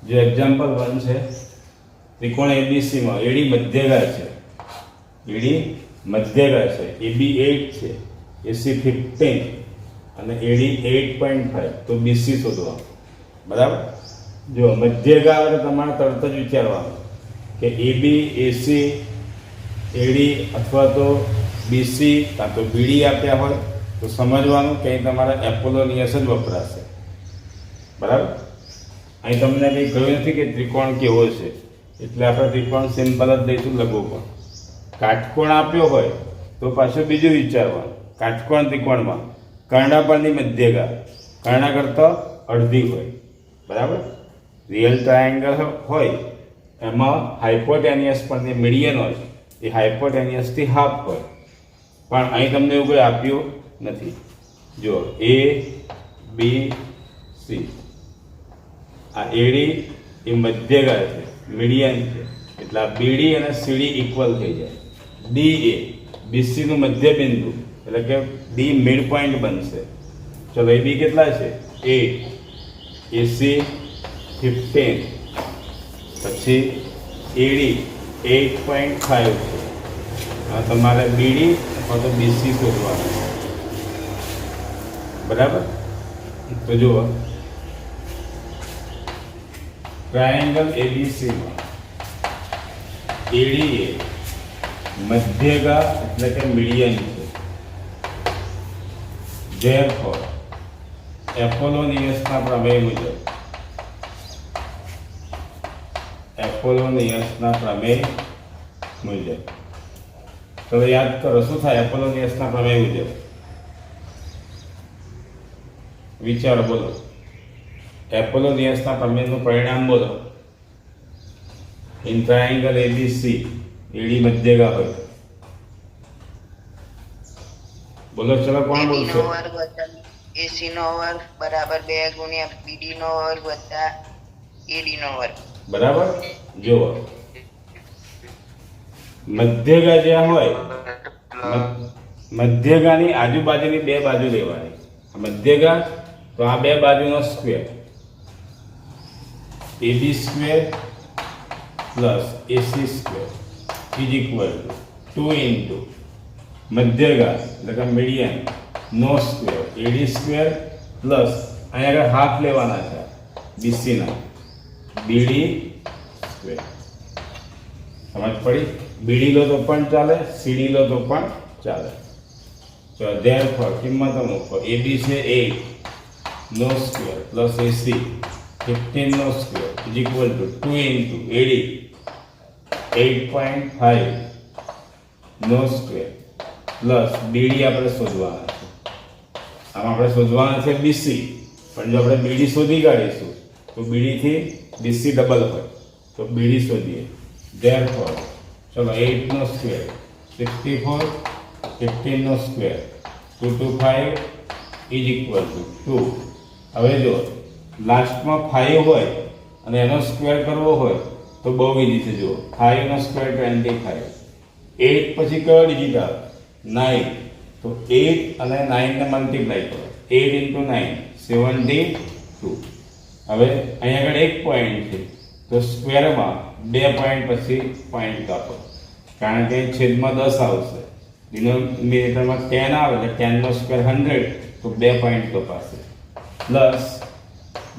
जो एग्जाम्पल 1 છે त्रिकोण एबीसी में एडी मध्यगा है, एडी मध्यगा है, एबी 8 है, एसी 15 અને एडी 8.5 तो बीसी शोधवा बराबर। जो मध्यगा એટલે તમારે તરત જ વિચારવાનું કે એબી એસી એડી અથવા તો બીસી કાં તો બીડી આપ્યા હોય તો સમજવાનું કે અહીં તમારે એપોલોનિયસ જ વપરાશે બરાબર। અહીં તમને કંઈ કહ્યું નથી કે ત્રિકોણ કેવો છે એટલે આપણે ત્રિકોણ સિમ્પલ જ દઈશું લઘુકોણ। કાટકોણ આપ્યો હોય તો પાછું બીજું વિચારવાનું કાટકોણ ત્રિકોણમાં કર્ણ પરની મધ્યગા કર્ણ કરતાં અડધી હોય બરાબર। रियल ट्रायंगल होय एमां हाइपोटेनियस पर मीडियन होय ए हाइपोटेनियस थी हाफ होय पण अहीं तमने एवुं कोई आप्युं नथी। जो A B C uh AD ए मध्यगा छे मीडियन छे એટલે આ बीडी અને सीडी इक्वल થઈ જાય। डी ए बीसी નું મધ્ય બિંદુ એટલે કે ડી મિડ પોઈન્ટ બનશે। ચલો એ બી કેટલા છે 8 એસી 15 પછી એડી 8.5 છે। આ તમારે બીડી અથવા તો બીસી શોધવાનું બરાબર। તો જુઓ ટ્રાયેંગલ એબીસી માં એડી એ મધ્યગા એટલે કે મીડિયન છે। ધેરફોર એપોલોનિયસના પ્રમેય મુજબ एपोलोनियसना प्रमेय मुजब तो याद करो शू था एपोलोनियसना प्रमेय मुजब विचार बोलो एपोलोनियसना प्रमेयનું परिणाम बोलो। इन ट्रायंगल एबीसी एडी मध्यगा होय बोलो चलो कौन बोलशे एसी नो वर्ग बराबर 2 गुणिया बीडी नो वर्ग वत्ता एडी नो वर्ग बराबर। जो मध्यगा ज्यां होय मध्यगानी आजूबाजूनी बे बाजू लेवानी मध्यगा तो आ बे बाजूनो square AB square plus AC square is equal to 2 into मध्यगा એટલે કે મીડિયન નો સ્ક્વેર એડી સ્ક્વેર પ્લસ અહીંયા આગળ હાફ લેવાના છે બીસી ના बीडी स्क्वेर समझ पड़ी। बीडी लो तो पण चाले सीडी लो तो पण चाले। तो देयरफॉर किंमत मूको एबी से 8 नो स्क्वेर प्लस एसी 15 नो square is equal to 2 into AD 8.5 नो स्क्वेर प्लस बीडी આપણે શોધવાના છે। આમાં આપણે શોધવાના છે બીસી પણ જો આપણે બીડી શોધી કાઢીશું तो बीडी थी बीसी डबल हो तो बीडी शोधिए। देयरफॉर चलो 8 नो स्क्वेर 64 15 नो स्क्वेर 225 इज इक्वल टू 2। हवे जो लास्ट में 5 होय अने एनो स्क्वेर करवो होय तो बहु इजी छे। जो 5 नो स्क्वेर 25 8 પછી કયો ડિજિટ આવે 9 तो 8 અને 9 ને મલ્ટીપ્લાય કરો 8 * 9 72। હવે અહીં આગળ એક પોઈન્ટ છે તો સ્ક્વેરમાં 2 પોઈન્ટ પછી પોઈન્ટ કાપો કારણ કે છેદમાં 10 આવશે ડિનોમિનેટરમાં 10 આવે એટલે 10 નો સ્ક્વેર 100 તો 2 પોઈન્ટ કપાશે પ્લસ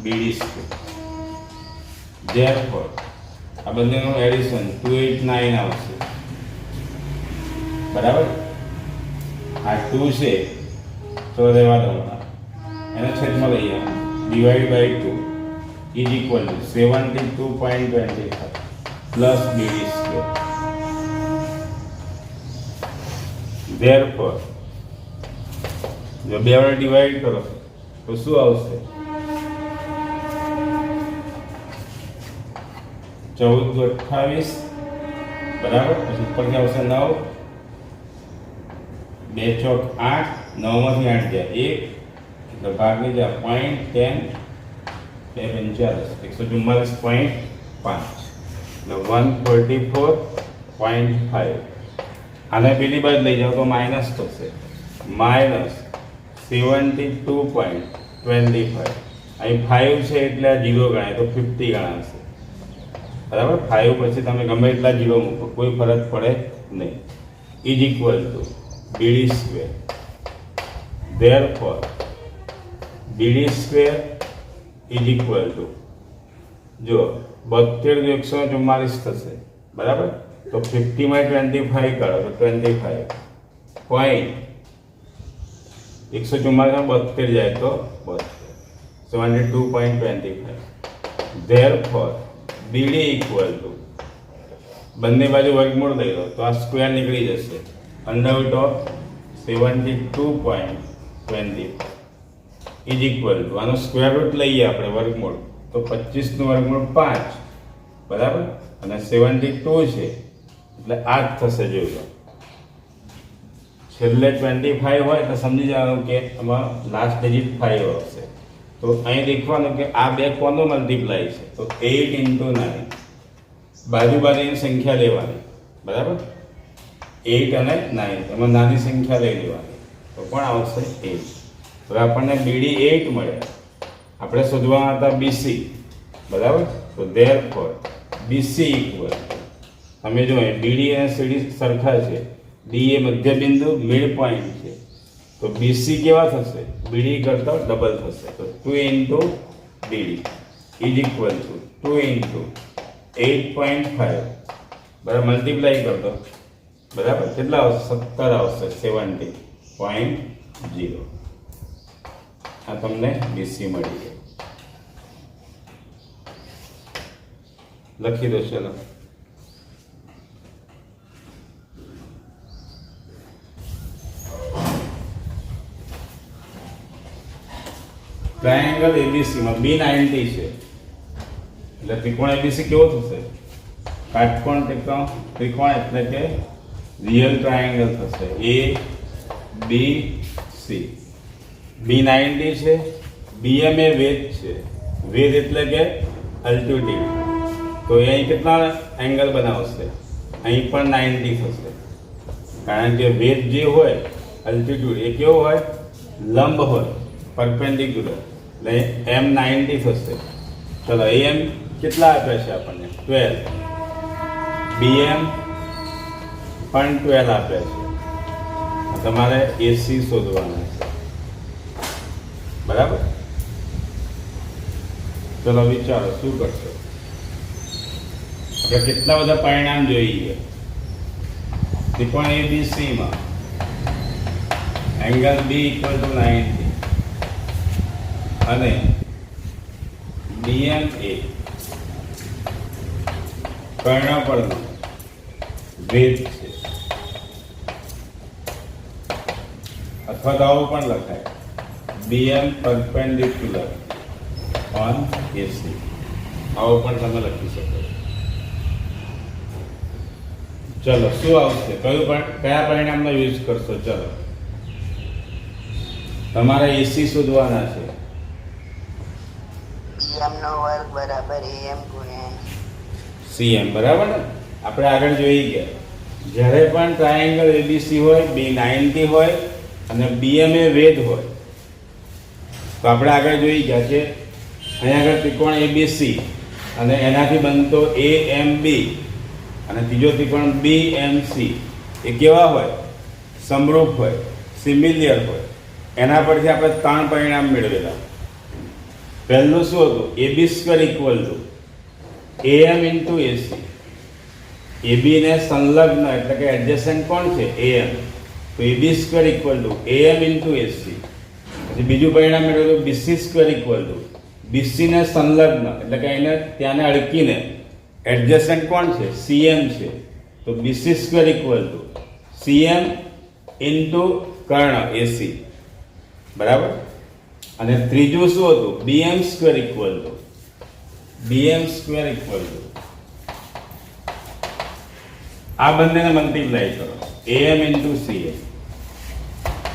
બીડી સ્ક્વેર। ધેરફોર આ બંનેનું એડિશન 289 આવશે બરાબર। આ 2 છે તો રહેવા દો એને છેદમાં લઈ આવો divide by 2 is equal to 72.25 plus BD square. Therefore, जब બે વડે ડિવાઈડ કરો તો શું આવશે 14 × 28 બરાબર। પછી ઉપર કે આવશે 9 2 ચોક 8 9 માંથી 8 જાય 1 એટલે ભાગી જાય 0.10 144.5 144.5 આને પેલી બાજુ લઈ જાઓ તો માઇનસ થશે -72.25 અહીં 5 છે એટલે 0 ગણાય તો 50 ગણાશે બરાબર, 5 પછી તમે ગમે એટલા જીરો મૂકો કોઈ ફરક પડે નહીં. Is equal to BD square. Therefore BD square is equal to, જો 72 × 144 થશે, બરાબર. તો 50 માં 25 કરો તો 25 પોઈન્ટ 144 માં 72 જાય તો 72.25. ધેરફોર બીડી ઇક્વલ ટુ, બંને બાજુ વર્ગમૂળ લઈ લો તો આ સ્ક્વેર નીકળી જશે, under root of 72.25 is equal two, આનો સ્ક્વેર રૂટ લઈએ આપણે વર્ગમૂળ તો 25 નું વર્ગમૂળ 5, બરાબર, અને 72 છે એટલે 8 થશે. જોઈ લો છેલ્લે 25 હોય તો સમજી જવાનું કે આમાં લાસ્ટ ડિજિટ 5 આવશે. તો અહીં દેખવાનું કે આ બે કોનો મલ્ટીપ્લાય છે, તો 8 × 9, બાજુ બાજુની સંખ્યા લેવાની, બરાબર, 8 અને 9 એમાં નાની સંખ્યા લઈ લેવાની તો પણ આવશે 8. હવે આપણને બીડી 8 મળે, આપણે શોધવાના હતા બીસી, બરાબર. તો ધેરફોર બીસી ઇક્વલ, તમે જો બીડી અને સીડી સરખા છે, ડી એ મધ્ય બિંદુ મિડ પોઈન્ટ છે, તો બીસી કેવા થશે, બીડી કરતા ડબલ થશે. તો 2 × બીડી ઇઝ ઇક્વલ ટુ 2 × 8.5, બરાબર, મલ્ટીપ્લાય કરતો, બરાબર, કેટલા આવશે, 17 આવશે, 70.0. આ તમને બીસી મળી ગઈ. લખી દો. ચલો ટ્રાયેંગલ એબીસી માં B90 છે એટલે ત્રિકોણ એબીસી કેવો થશે, કાટકોણ ત્રિકોણ એટલે કે રિયલ ટ્રાયેંગલ થશે ABC. B90 છે, BM એ વેધ છે, વેધ એટલે કે અલ્ટિટ્યુડ, તો અહીં કેટલા એંગલ બનાવશે, અહીં પણ 90 થશે, કારણ કે વેધ જે હોય અલ્ટિટ્યુડ એ કેવો હોય, લંબ હોય, પરપેન્ડિક્યુલર, એટલે M 90 થશે. ચલો AM કેટલા આપ્યા છે આપણને, 12, BM પણ 12 આપ્યા છે. તમારે AC શોધવાના છે, બરાબર. ચલો વિચારો શું કરશો. આપણે કેટલા બધા પરિણામ જોઈએ. ત્રિકોણ ABC માં એંગલ B = 90 અને DMA કર્ણપળનો વેધ છે, અથવા તો આવું પણ લખાય BM perpendicular on AC, આવું પણ તમે લખી શકો. ચલો શું આવશે, કયા પરિણામનો યુઝ કરશો. ચલો તમારે AC શોધવાના છે. BM નો વર્ગ બરાબર AM ગુણ્યા CM, બરાબર ને. આપણે આગળ જોઈ ગયા, જ્યારે પણ ટ્રાયેંગલ ABC હોય, B90 હોય અને BM એ વેધ હોય, તો આપણે આગળ જોઈ ગયા કે અહીંયા આગળ ત્રિકોણ ABC અને એનાથી બનતો AMB અને ત્રીજો ત્રિકોણ BMC એ કેવા હોય, સમરૂપ હોય, સિમિલિયર હોય. એના પરથી આપણે 3 પરિણામ મેળવેલા. પહેલું શું હતું, AB² = AM × AC. AB ને સંલગ્ન એટલે કે એડજેસન્ટ કોણ છે, AM, તો AB² = AM × AC. પછી બીજું પરિણામ મેળવેલું BC² = BC ને સંલગ્ન એટલે કે એને ત્યાંને અડકીને એડજેસન્ટ કોણ છે, CM છે, તો BC² = CM × કર્ણ AC, બરાબર. અને ત્રીજું શું હતું, BM² = આ બંનેને મલ્ટીપ્લાય કરો, AM × CM,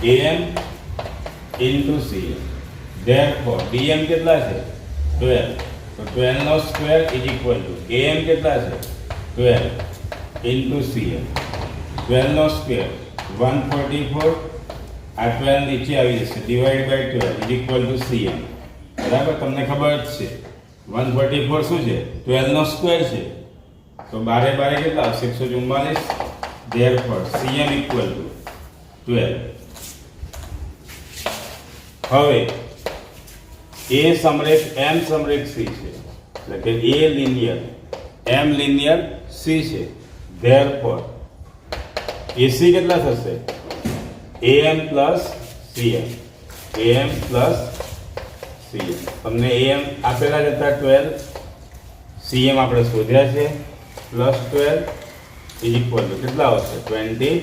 AM × CM. Therefore BM કેટલા છે, 12, તો 12 નો સ્ક્વેર = AM કેટલા છે, 12 × CM. 12 નો સ્ક્વેર 144, આ 12 નીચે આવી જશે, ડિવાઇડ બાય 12 = CM, બરાબર. તમને ખબર જ છે 144 શું છે, 12 નો સ્ક્વેર છે, તો 12 12 કેટલા આવશે? 144. Therefore Cm equal to 12. હવે A સમરેખ M સમરેખ C છે, એટલે કે A linear M linear C છે. Therefore AC કેટલા થશે? AM plus CM. AM plus CM. તમને AM આપેલા જ હતા 12, CM આપણે શોધ્યા છે, પ્લસ 12 ઇઝ ઇક્વલ ટુ કેટલા આવશે? 24.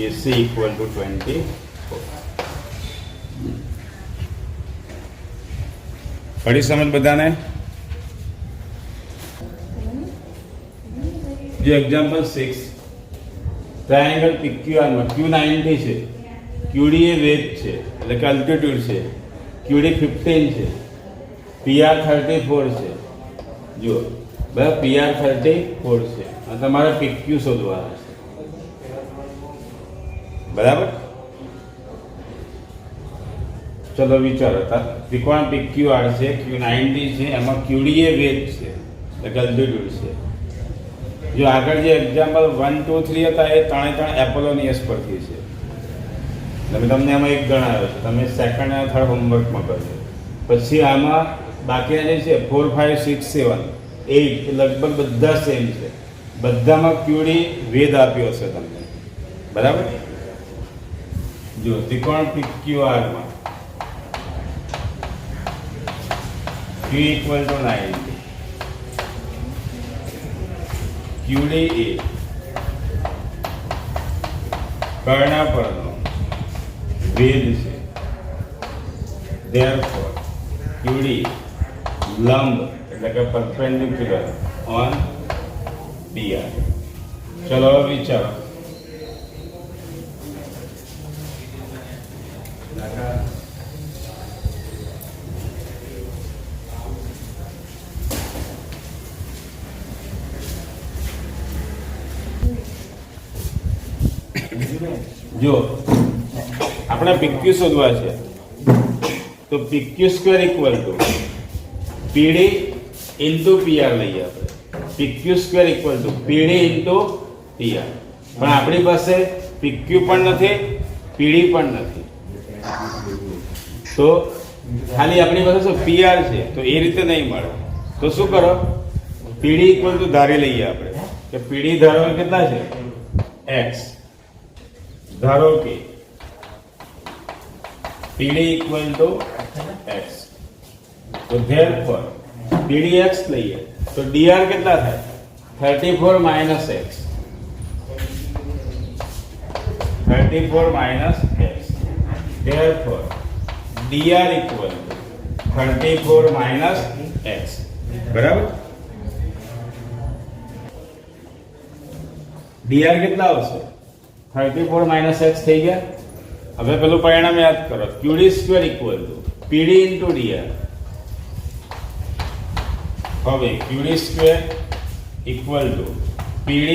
AC equal to 24. પડી સમજ બધાને? જો એક્ઝામ્પલ 6, ટ્રાયેંગલ PQR માં Q90 છે, QD એ વેગ છે એટલે કે અલ્ટિટ્યુડ છે, QD 15 છે, PR 34 છે. જો બરાબર, PR 34 છે અને તમારે PQ શોધવાના છે. બરાબર, ચલો વિચારો. ત્રિકોણ PQR છે, Q90 છે, એમાં QD એ વેગ છે એટલે કે અલ્ટિટ્યુડ છે. જો આગળ જે એક્ઝામ્પલ 1 2 3 હતા એ ત્રણે એપોલોનિયસ પરથી છે. તમે તમને આમાં એક ગણાવ્યો છે, તમે સેકન્ડ અને થર્ડ હોમવર્કમાં કરજો. પછી આમાં બાકીના જે છે 4 5 6 7 8 એ લગભગ બધા સેમ છે. બધામાં QD વેદ આપ્યો હશે તમને. બરાબર, જો ત્રિકોણ PQR માં Q equal to 90, QD એ કર્ણા પરનો વેદ છે. Therefore QD લંબ એટલે કે પરપેન્ડિક્યુલર ઓન PR. ચલો હવે વિચારો. જો આપણે PQ શોધવા છે તો PQ square equal to PD into PR લઈએ આપણે. PQ square equal to PD into PR. પણ આપણી પાસે PQ પણ નથી, PD પણ નથી, તો ખાલી આપણી પાસે શું PR છે, તો એ રીતે નહીં મળે. તો શું કરો? PD ઇક્વલ ટુ ધારી લઈએ આપણે કે PD ધારો કે કેટલા છે? X. ધારો કે PD ઇક્વલ ટુ X. તો therefore PDX લઈએ તો DR કેટલા થાય? 34 minus X. 34 minus X. Therefore DR equal to 34 minus X. બરાબર, DR કેટલા આવશે? 34 minus X થઈ ગયા. હવે પેલું પરિણામ યાદ કરો. QD square equal to PD into DR. હવે QD square equal to PD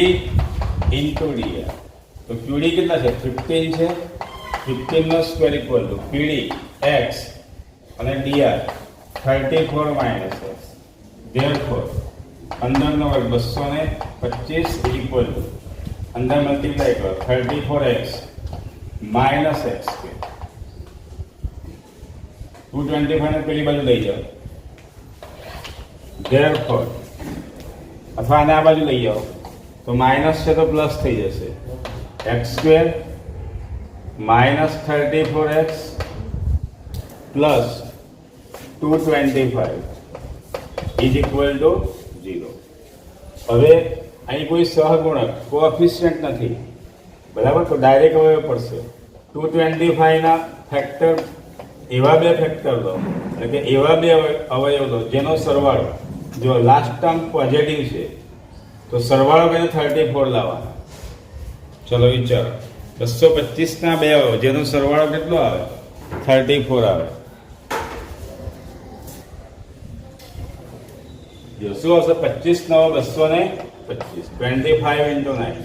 into DR. તો QD કેટલા છે? 15 છે. 15 નો square equal to PD X અને DR 34 minus X. Therefore અંદરનો વર્ગ 225 ઇક્વલ ટુ અંદર મલ્ટીપ્લાય કરો 34x માઇનસ x સ્ક્વેર. 225 ને પેલી બાજુ લઈ જાઓ. Therefore અથવા આને આ બાજુ લઈ જાઓ તો માઇનસ છે તો પ્લસ થઈ જશે. x square minus 34x plus 225 is equal two 0. હવે અહીં કોઈ સહગુણક કોએફિશિયન્ટ નથી. બરાબર, તો ડાયરેક્ટ અવયવ પડશે. 225 ના ફેક્ટર એવા બે ફેક્ટર લો એટલે કે એવા બે અવયવ લો જેનો સરવાળો, જો લાસ્ટ ટર્મ પોઝિટિવ છે તો સરવાળો કરીને 34 લાવવાનો. ચલો વિચારો. 225 ના બે અવયવ જેનો સરવાળો કેટલો આવે? 34 આવે. જો શું આવશે? 25 નવા 225, 25 into 9.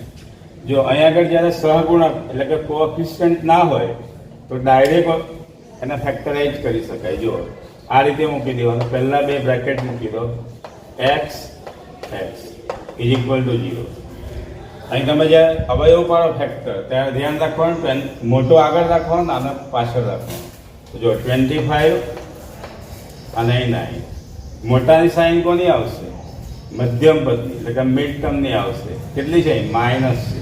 જો અહીંયા આગળ જ્યારે સહગુણક એટલે કે કોએફિશિયન્ટ ના હોય તો ડાયરેક્ટ એને ફેક્ટરાઇઝ કરી શકાય. જો આ રીતે મૂકી દેવાનું. પહેલા બે બ્રેકેટ મૂકી દો. x x is equal two 0. અહીં તમે જ્યારે અવયવ પાડો ફેક્ટર ત્યારે ધ્યાન રાખવાનું, મોટો આગળ રાખવાનો, નાનો પાછળ રાખવાનો. તો જો 25 અને 9, મોટાની સાઈન કોની આવશે? મધ્યમ પદની, એટલે કે મિડ ટર્મની આવશે. કેટલી છે? માઇનસ છે.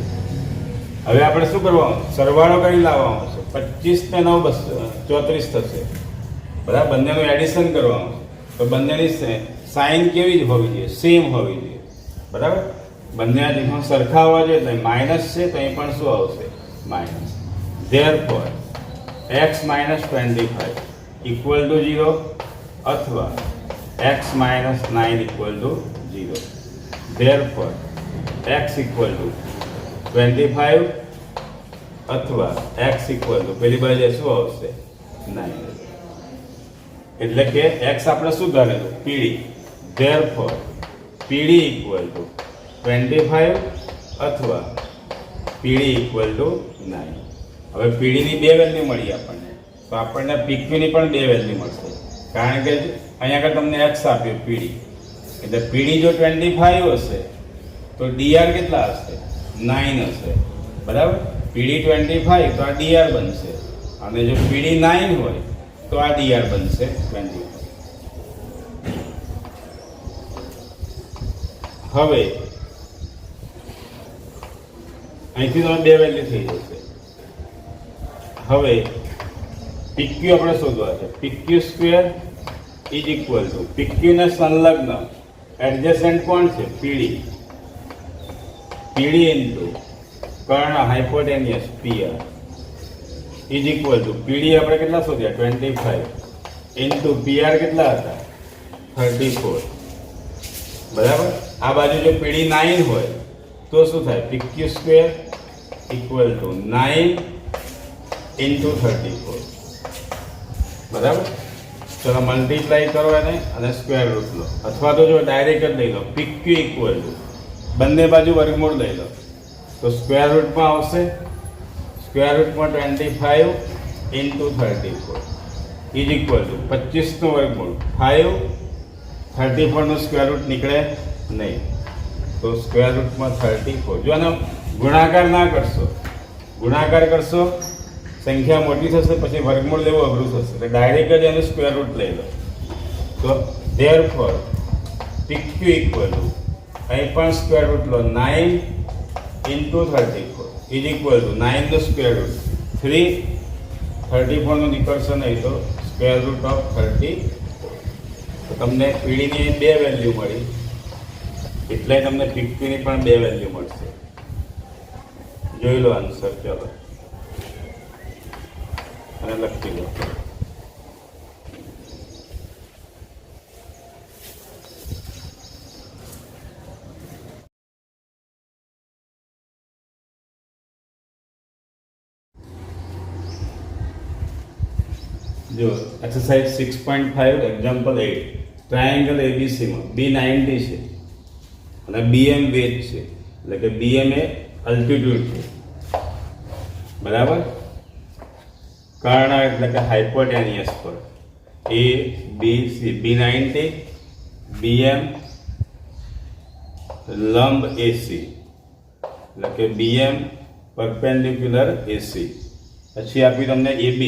હવે આપણે શું કરવાનું? સરવાળો કરી લાવવાનો છે. 25 ને 9 34 થશે. બરાબર, બંનેનું એડિશન કરવાનું છે. તો બંનેની સાઈન કેવી જ હોવી જોઈએ? સેમ હોવી જોઈએ. બરાબર, બંને આ ચિહ્નો સરખા હોવા જોઈએ. એટલે માઇનસ છે તો અહીં પણ શું આવશે? Minus. Therefore x minus 25 equal to 0 અથવા x minus 9 equal to 0. Therefore x equal to 25 અથવા x ઇક્વલ ટુ પેલી બાજુ શું આવશે? 9. એટલે કે x આપણે શું ધારેલું? પીડી. ધેરફોર પીડી ઇક્વલ ટુ 25 અથવા પીડી ઇક્વલ ટુ 9. હવે પીડીની બે વેલ્યુ મળી આપણને, તો આપણને પીક્યુની પણ બે વેલ્યુ મળશે. કારણ કે અહીંયા આગળ તમને x આપ્યું પીડી, એટલે પીડી જો 25 હશે તો ડીઆર કેટલા હશે? 9 હશે. બરાબર, પીડી 25 તો આ ડીઆર બનશે, અને જો પીડી 9 હોય તો આ ડીઆર બનશે 25. હવે અહીંથી તમે બે વેલ્યુ થઈ જશે. હવે પીક્યુ આપણે શોધવા છે. PQ square is equal to PQ ને સંલગ્ન એડજેસન્ટ કોણ છે? પીડી. પીડી ઇન્ટુ કર્ણ hypotenuse PR is equal to PD આપણે કેટલા શોધ્યા? 25 ઇન્ટુ પીઆર કેટલા હતા? 34. બરાબર, આ બાજુ જો પીડી 9 હોય તો શું થાય? PQ square equal to 9 into 34. બરાબર, ચલો મલ્ટીપ્લાય કરો એને અને સ્ક્વેર રૂટ લો, અથવા તો જો ડાયરેક્ટ જ લઈ લો. પીક્યુ ઇક્વલ ટુ બંને બાજુ વર્ગમૂળ લઈ લો તો સ્ક્વેર રૂટમાં આવશે. સ્ક્વેર રૂટમાં 25 ઇન્ટુ 34 ઇઝ ઇક્વલ ટુ 25 નું વર્ગમૂળ 5. 34 નું સ્ક્વેર રૂટ નીકળે નહીં, તો સ્ક્વેર રૂટમાં 34. જો આનો ગુણાકાર ના કરશો, ગુણાકાર કરશો સંખ્યા મોટી થશે, પછી વર્ગમૂળ લેવું અઘરું થશે, એટલે ડાયરેક્ટ જ એનું સ્ક્વેર રૂટ લઈ લો. તો ધેરફોર પીક્યુ ઇક્વલ ટુ અહીં પણ સ્ક્વેર રૂટ લો 9 ઇન્ટુ 34 ઇઝ ઇક્વલ ટુ 9 નો સ્ક્વેર રૂટ 3. 34 નું નીકળશે નહીં તો સ્ક્વેર રૂટ ઓફ 34. તો તમને પીડીની બે વેલ્યુ મળી, એટલે તમને પીક્યુની પણ બે વેલ્યુ મળશે. જોઈ લો આન્સર. ચલો અને લખી લો. જો એક્સરસાઇઝ 6.5 એક્ઝામ્પલ 8. ટ્રાયેંગલ ABC માં B90 છે અને BM વેજ છે, એટલે કે BM એ અલ્ટિટ્યુડ છે. બરાબર, કર્ણ એટલે કે હાઇપોટેનિયસ પર A B C. B90 BM લંબ AC, એટલે કે BM પરપેન્ડિક્યુલર AC. પછી આપી તમને AB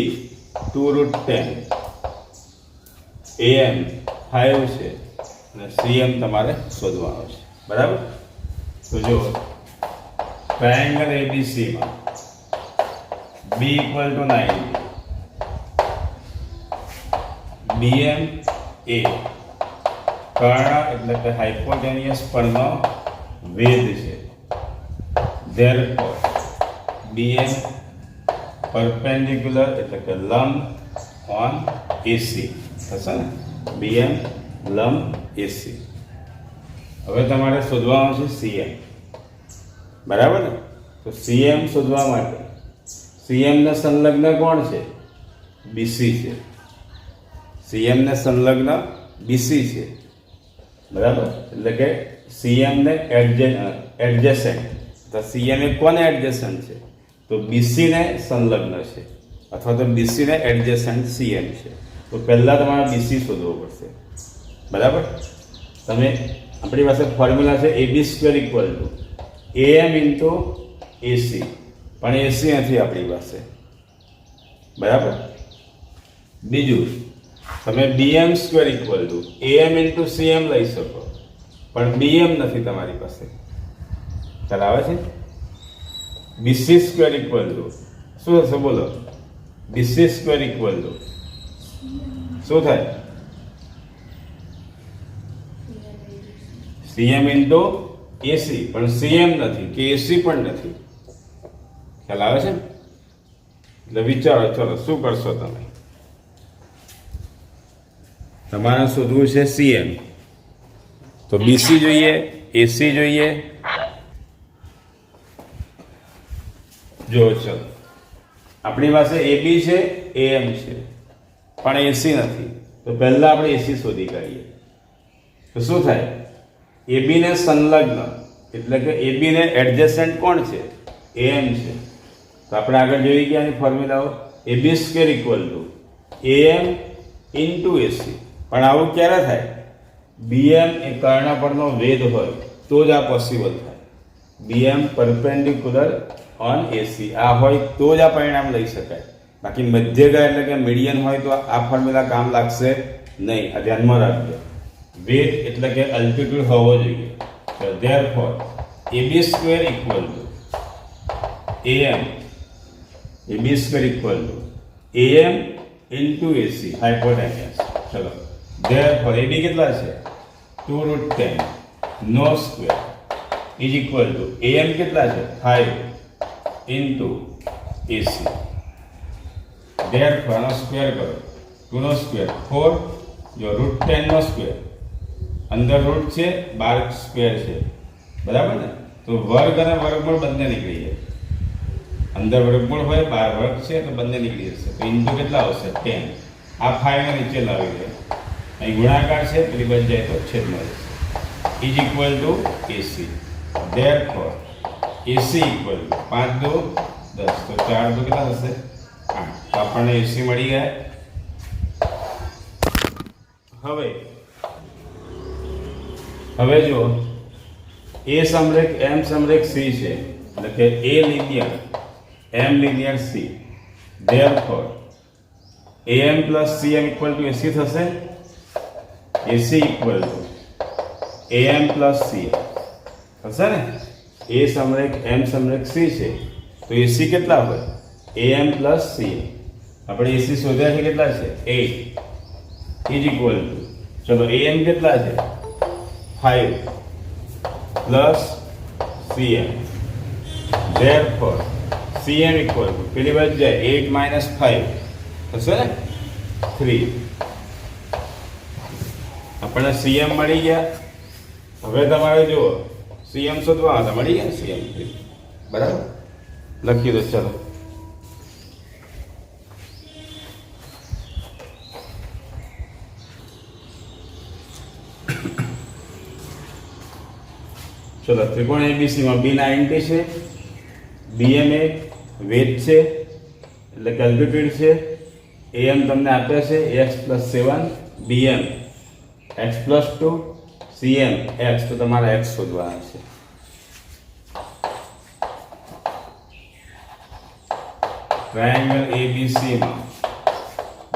2√10, AM 5 છે અને CM તમારે શોધવાનો છે. બરાબર, તો જો ટ્રાયેંગલ ABC માં B equal to 90, BM A કર્ણ એટલે કે હાઇપોટેનિયસ પરનો વેધ છે. ધેરફોર BM પરપેન્ડિક્યુલર એટલે કે લંબ ઓન AC થશે ને? BM લંબ AC. હવે તમારે શોધવાનું છે CM. બરાબર ને? તો CM શોધવા માટે CM ને સંલગ્ન કોણ છે? BC છે. CM ને સંલગ્ન BC છે. બરાબર, એટલે કે CM ને એડજેસન્ટ. તો CM એ કોને એડજેસન્ટ છે? તો BC ને સંલગ્ન છે, અથવા તો BC ને એડજેસન્ટ CM છે. તો પહેલા તમારે BC શોધવો પડશે. બરાબર, તમે આપણી પાસે ફોર્મ્યુલા છે AB² equal to AM into AC, પણ AC નથી આપણી પાસે, બરાબર. બીજું, તમે BM² equal to AM into CM લઈ શકો, પણ BM નથી તમારી પાસે. ખ્યાલ આવે છે? BC² ઇક્વલ ટુ શું થશે બોલો? BC² ઇક્વલ ટુ શું થાય? CM ઇન્ટુ AC, પણ CM નથી કે AC પણ નથી. ખ્યાલ આવે છે? એટલે વિચારો, ચલો શું કરશો તમે? તમારે શોધવું છે CM, તો BC જોઈએ, AC જોઈએ. જો ચલો, આપણી પાસે AB છે, AM છે, પણ AC નથી. તો પહેલા આપણે AC શોધી કાઢીએ. તો શું થાય? AB ને સંલગ્ન એટલે કે AB ને એડજેસન્ટ કોણ છે? AM છે. તો આપણે આગળ જોઈ ગયા ની ફોર્મ્યુલાઓ AB² equal to AM into AC. પણ આવું ક્યારે થાય? BM એ કર્ણ પરનો વેધ હોય તો જ આ પોસિબલ થાય. BM પરપેન્ડિક્યુલર ઓન AC આ હોય તો જ આ પરિણામ લઈ શકાય. બાકી મધ્યગા એટલે કે મીડિયન હોય તો આ ફોર્મ્યુલા કામ લાગશે નહીં. આ ધ્યાનમાં રાખજો. વેધ એટલે કે અલ્ટિટ્યુડ હોવો જોઈએ. So therefore AB² equal to AM, AB² equal to AM into AC hypotenuse. ચલો, therefore AB કેટલા છે? 2√10 નો square is equal to AM કેટલા છે? 5 ઇન્ટુ AC. therefore નો સ્ક્વેર કરો, 2 નો સ્ક્વેર 4, જો √10 નો સ્ક્વેર, અંદર રૂટ છે, બાર સ્ક્વેર છે, બરાબર ને? તો વર્ગ અને વર્ગમૂળ બંને નીકળી જાય. અંદર વર્ગમૂળ હોય, બાર વર્ગ છે, તો બંને નીકળી જશે. તો ઇન્ટુ કેટલા આવશે? 10. આ 5 ને નીચે લાવી દે, અહીં ગુણાકાર છે, પેલી બચ જાય તો છેદમાં જશે. Is equal to AC. therefore AC equal to 5 2 10, તો 4 2 કેટલા થશે? 8. તો આપણને AC મળી ગયા. હવે જો A સમરેખ M સમરેખ C છે, એટલે કે A linear M linear C. therefore AM plus CM equal to AC થશે. AC equal to AM plus CM થશે ને? A સમરેખ M સમરેખ C છે, તો AC કેટલા હોય? AM plus CM. આપણે AC શોધ્યા છે, કેટલા છે? 8 ઇઝ ઇક્વલ ટુ, ચલો AM કેટલા છે? 5 plus CM. therefore CM equal to પેલી બાજુ જાય 8 માઇનસ 5 થશે ને? 3. આપણને CM મળી ગયા. હવે તમારે જુઓ CM શોધવા હતા, મળી ગયા CM 3, બરાબર? લખી દો. ચલો ચલો, ત્રિકોણ ABC માં B 90 છે, BM એ વેધ છે એટલે કે અલ્ટિટ્યુડ છે, AM તમને આપે છે x+7, BM x+2, CM x, તો તમારે x શોધવાના છે. ટ્રાયેંગલ ABC માં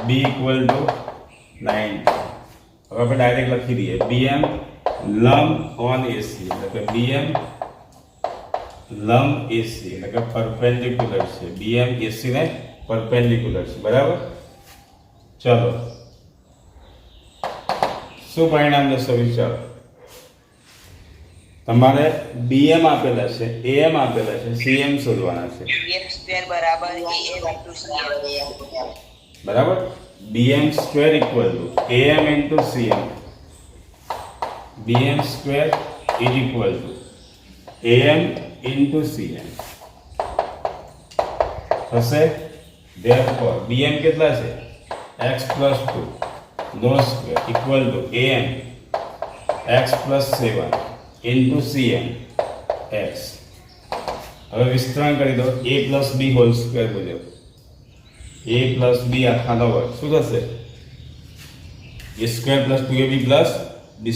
B ઇક્વલ ટુ 90. હવે આપણે ડાયરેક્ટ લખી દઈએ BM લંબ ઓન AC, એટલે કે BM લંબ AC એટલે કે પરપેન્ડિક્યુલર છે. BM AC ને પરપેન્ડિક્યુલર છે, બરાબર? ચલો, શું પરિણામ લેશો? વિચારો. તમારે BM આપેલા છે, AM આપેલા છે, CM શોધવાના છે. BM² બરાબર AM ઇન્ટુ CM. બરાબર? BM² equal to AM into CM. BM² is equal to AM into CM થશે. therefore BM કેટલા છે? x+2 નો square equal to AM x+7 into CM x. હવે વિસ્તરણ કરી દો. A plus B whole square મુજબ A plus B આખાનો વર્ગ શું થશે? A² plus 2AB plus B².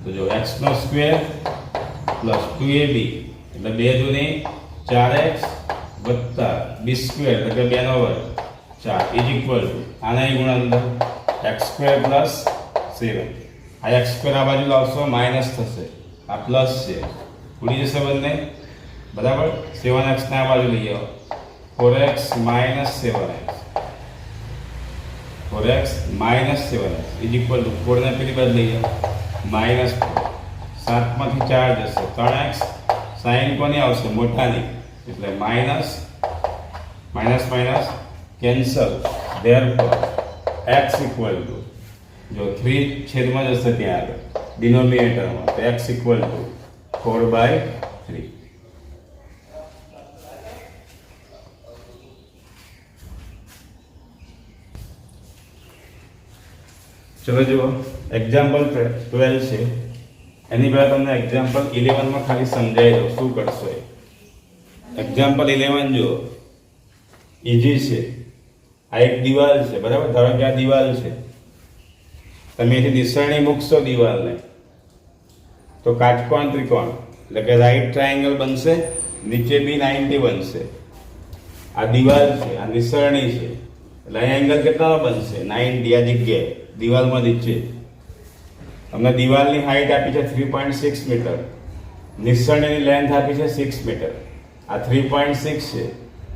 તો જો x નો સ્ક્વેર પ્લસ 2ab એટલે 2 દુની 4x વત્તા b સ્ક્વેર એટલે કે 2 નો વર્ગ 4 ઇઝ ઇક્વલ ટુ આના ગુણાંતર x સ્ક્વેર પ્લસ 7 આ x સ્ક્વેર આ બાજુ લાવશો માઇનસ થશે આ પ્લસ છે ઉડી જશે બંને બરાબર 7x ને આ બાજુ લઈ આવો 4x minus 7x 4x minus 7x is equal to 4 ને પેલી બાજુ લઈ જાઓ minus 4 7 માંથી 4 જશે 3x sin કોની આવશે મોટાની એટલે minus cancel therefore x equal to જો 3 છેદમાં જશે ત્યાં આગળ ડિનોમિનેટરમાં તો x equal to 4/3 चलो जो एग्जाम्पल 12 છે એની પહેલા તમને એક્ઝામ્પલ 11 માં ખાલી સમજાવી દઉં શું કરશો એ એક્ઝામ્પલ 11 જો ઈઝી છે આ એક દિવાલ છે બરાબર ધારો કે આ દિવાલ છે તમે એથી નિશાની મૂકશો દિવાલને તો કાટકોણ ત્રિકોણ એટલે કે રાઈટ ટ્રાયેંગલ બનશે નીચે બી 90 બનશે આ દિવાલ છે આ નિશાની છે એટલે આ એંગલ કેટલાનો બનશે 90 આ જગ્યાએ દિવાલમાં નીચે અમને દિવાલની હાઈટ આપી છે 3.6 મીટર નિશાનીની લેન્થ આપી છે 6 મીટર આ 3.6 છે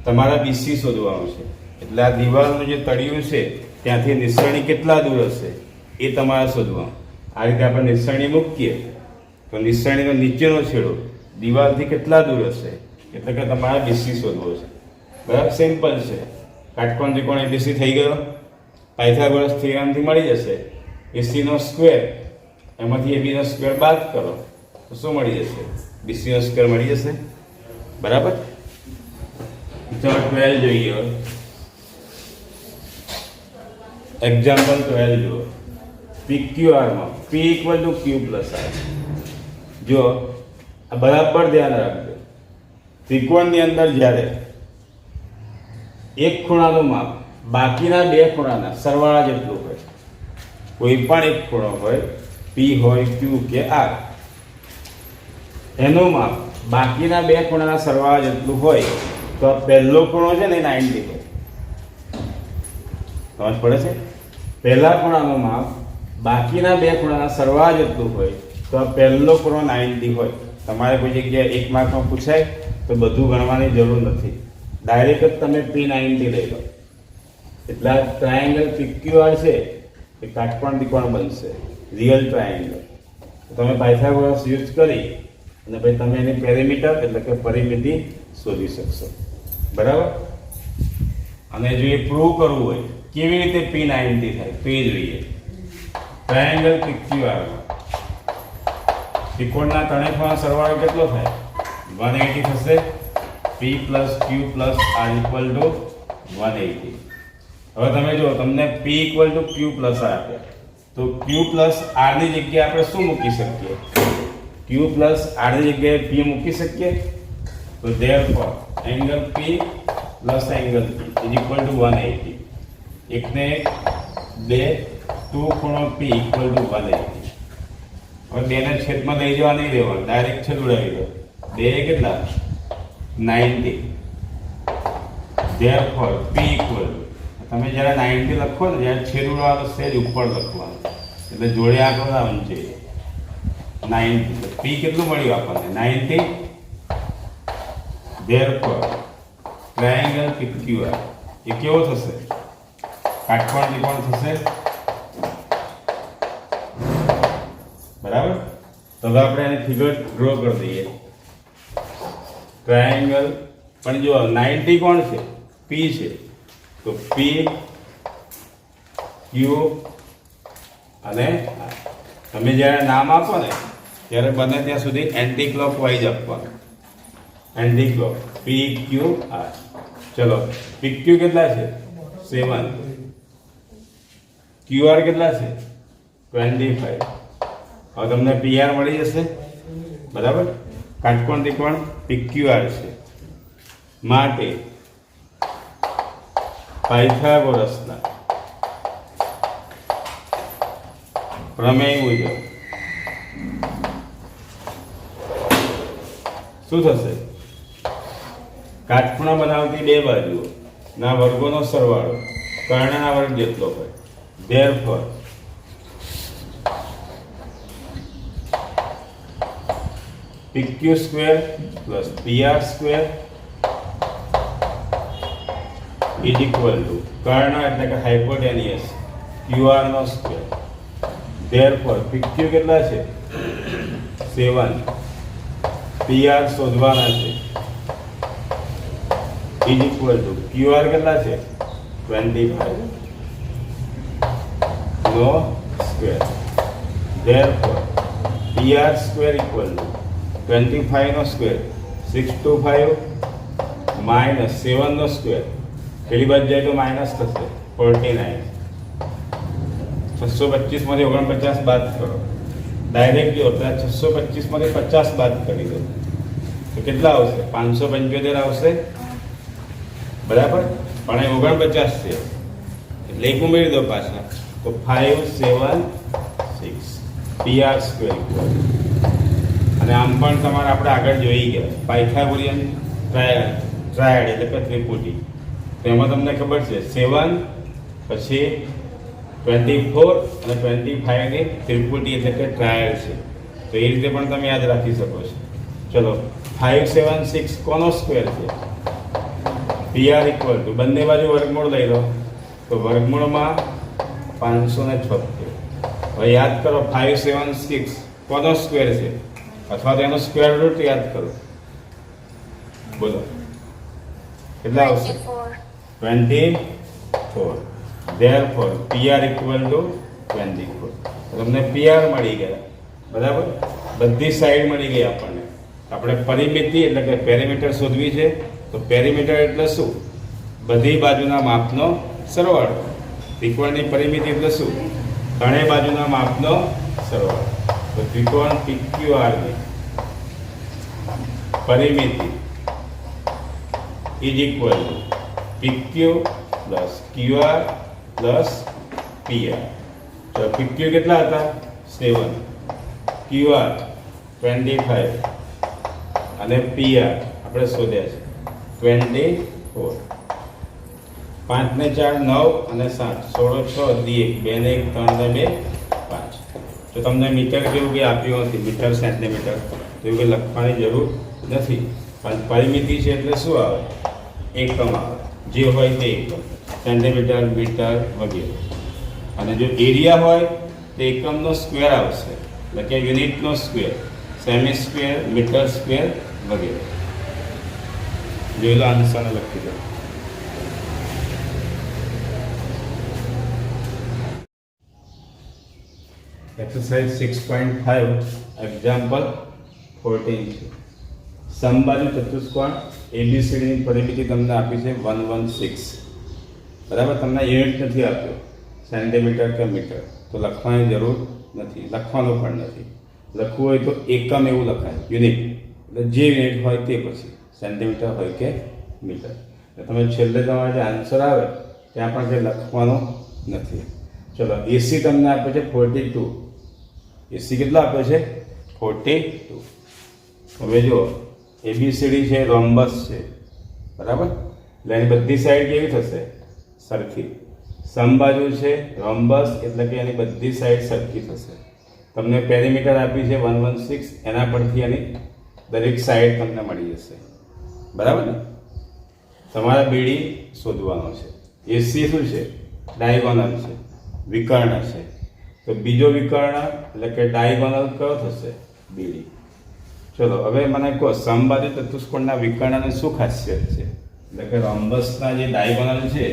તમારા BC શોધવાનું છે એટલે આ દિવાલનું જે તળિયું છે ત્યાંથી નિશાની કેટલા દૂર હશે એ તમારે શોધવાનું આ રીતે આપણે નિશાની મૂકીએ તો નિશાનીનો નીચેનો છેડો દિવાલથી કેટલા દૂર હશે એટલે કે તમારે BC શોધવો છે બરાબર સિમ્પલ છે કાટકોણ ત્રિકોણ ABC થઈ ગયો પાયથાગોરસ થિયરમથી મળી જશે AC નો સ્ક્વેર એમાંથી AB નો સ્ક્વેર બાદ કરો તો શું મળી જશે BC નો સ્ક્વેર મળી જશે બરાબર ચલો 12 જોઈએ એક્ઝામ્પલ 12 જુઓ PQR માં P = Q + R જો આ બરાબર ધ્યાન રાખજો ત્રિકોણની અંદર જ્યારે એક ખૂણાનું માપ બાકીના બે ખૂણાના સરવાળા જેટલું હોય કોઈ પણ એક ખૂણો હોય P હોય Q કે R એનું માપ બાકીના બે ખૂણાના સરવાળા જેટલું હોય તો પહેલો ખૂણો છે ને 90 હોય સમજ પડે છે પહેલા ખૂણાનું માપ બાકીના બે ખૂણાના સરવાળા જેટલું હોય તો પહેલો ખૂણો 90 હોય તમારે કોઈ જગ્યાએ એક માર્કમાં પૂછાય તો બધું ગણવાની જરૂર નથી ડાયરેક્ટ જ તમે P90 લઈ લો એટલે ટ્રાયેંગલ PQR છે એ કાટકોણ ત્રિકોણ બનશે રિયલ ટ્રાયેંગલ તમે પાયથાગોરસ યુઝ કરી અને પછી તમે એની પેરીમીટર એટલે કે પરિમિતિ શોધી શકશો બરાબર અને જો એ પ્રૂવ કરવું હોય કેવી રીતે P90 થાય તો એ જોઈએ ટ્રાયેંગલ PQR ત્રિકોણના ત્રણેય ખૂણા સરવાળો કેટલો થાય 180 થશે P + Q + R = 180 હવે તમે જો તમને P = Q + R આપ્યા તો Q + R ની જગ્યાએ આપણે શું મૂકી શકીએ Q + R ની જગ્યાએ P મૂકી શકીએ તો therefore angle P + angle P = 180 એકને બે ટુ ખૂણો P = 180 હવે બેને છેદમાં લઈ જવા નહીં દેવાનું ડાયરેક્ટ છેદ ઉડાવી દો બે કેટલા 90 therefore P = તમે જ્યારે 90 લખો ને ત્યારે છેદ ઉડાવવાનો સહેજ ઉપર લખવાનું એટલે જોડે આંકડો આવવું જોઈએ 90 P કેટલું મળ્યું આપણને 90 therefore triangle PQR એ કેવો થશે કાટકોણ ત્રિકોણ થશે બરાબર તો હવે આપણે આની ફિગર ડ્રો કરી દઈએ ટ્રાયેંગલ પણ જો 90 કોણ છે P છે તો P Q અને R તમે જ્યારે નામ આપો ને ત્યારે બને ત્યાં સુધી એન્ટી ક્લોકવાઇઝ આપવાનું anti clock P Q R ચલો PQ કેટલા છે 7 QR કેટલા છે 25 હવે તમને PR મળી જશે બરાબર કાટકોણ ત્રિકોણ PQR છે માટે પાયથાગોરસના પ્રમેય મુજબ શું થશે? કાટખૂણા બનાવતી બે બાજુઓ ના વર્ગોનો સરવાળો કર્ણના વર્ગ જેટલો હોય. Therefore, PQ square plus PR square is equal to કર્ણ એટલે કે હાઇપોટેનિયસ QR નો સ્ક્વેર. Therefore, PQ કેટલા છે? 7. PR શોધવાના છે is equal to QR કેટલા છે? 25 નો square. Therefore, PR square equal to 25 નો સ્ક્વેર 625 minus 7 નો સ્ક્વેર. પેલી બાજુ જાય તો માઇનસ થશે 49. 625 માંથી 49 બાદ કરો. ડાયરેક્ટ જો તો 625 માંથી 50 બાદ કરી દો તો કેટલા આવશે? 575 આવશે. બરાબર, પણ એ 49 છે એટલે એક ઉમેરી દો પાછા તો 576 PR સ્ક્વેર. અને આમ પણ તમારે આપણે આગળ જોઈ ગયા પાયથાગોરિયન ટ્રાયડ એટલે કે ત્રિપુટી. તો એમાં તમને ખબર છે 7 પછી 24 અને 25 ની ત્રિપુટી એટલે કે ટ્રાયડ છે. તો એ રીતે પણ તમે યાદ રાખી શકો છો. ચલો 576 કોનો સ્ક્વેર છે? PR ઇક્વલ ટુ બંને બાજુ વર્ગમૂળ લઈ લો તો વર્ગમૂળમાં 576. હવે યાદ કરો 576 કોનો સ્ક્વેર છે અથવા તો એનો સ્ક્વેર રૂટ યાદ કરો. બોલો કેટલા આવશે? 24. Therefore, PR equal to 24. તમને PR મળી ગયા. બરાબર, બધી સાઈડ મળી ગઈ આપણને. આપણે પરિમિતિ એટલે કે પેરીમીટર શોધવી છે. તો પેરીમીટર એટલે શું? બધી બાજુના માપનો સરવાળો. ત્રિકોણની પરિમિતિ એટલે શું? ત્રણેય બાજુના માપનો સરવાળો. તો ત્રિકોણ PQR ની પરિમિતિ is equal to PQ plus QR plus PR. તો PQ કેટલા હતા? 7. QR 25 અને PR આપણે શોધ્યા છે 24. 5 ને 4 9 અને 7 16 6 દી 1 2 ને 1 3 ને 2 5. તો તમને મીટર જેવું કે આપ્યું નથી, મીટર સેન્ટીમીટર તો એવું કંઈ લખવાની જરૂર નથી. પણ પરિમિતિ છે એટલે શું આવે? એકમ આવે. જે હોય તે એકમ, સેન્ટીમીટર મીટર વગેરે. અને જો એરિયા હોય તો એકમનો સ્ક્વેર આવશે એટલે કે યુનિટનો સ્ક્વેર, સેમી સ્ક્વેર, મીટર સ્ક્વેર વગેરે. જોઈ લો આન્સરને લખી દો. એક્સરસાઇઝ 6.5 એક્ઝામ્પલ 14 છે. સમબાજુ ચતુષ્કોણ ABCD ની પરિમિતિ તમને આપી છે 116. બરાબર, તમને યુનિટ નથી આપ્યો સેન્ટીમીટર કે મીટર, તો લખવાની જરૂર નથી, લખવાનું પણ નથી. લખવું હોય તો એકમ એવું લખાય, યુનિટ એટલે જે યુનિટ હોય તે, પછી સેન્ટીમીટર હોય કે મીટર. એટલે તમે છેલ્લે તમારે જે આન્સર આવે ત્યાં પણ કંઈ લખવાનું નથી. ચલો, AC તમને આપે છે 42. AC કેટલા આપે છે? 42. હવે જો ABCD છે, રોમ્બસ છે. બરાબર, એટલે એની બધી સાઈડ કેવી થશે? સરખી. સમબાજુ છે રોમ્બસ એટલે કે એની બધી સાઈડ સરખી થશે. તમને પેરીમીટર આપી છે 116, એના પરથી એની દરેક સાઈડ તમને મળી જશે. બરાબર ને? તમારે BD શોધવાનો છે. AC શું છે? ડાયગોનલ છે, વિકર્ણ છે. તો બીજો વિકર્ણ એટલે કે ડાયગોનલ કયો થશે? BD. ચલો, હવે મને કહો સમબાજુ ચતુષ્કોણના વિકર્ણની શું ખાસિયત છે? એટલે કે રોમ્બસના જે ડાયગોનલ છે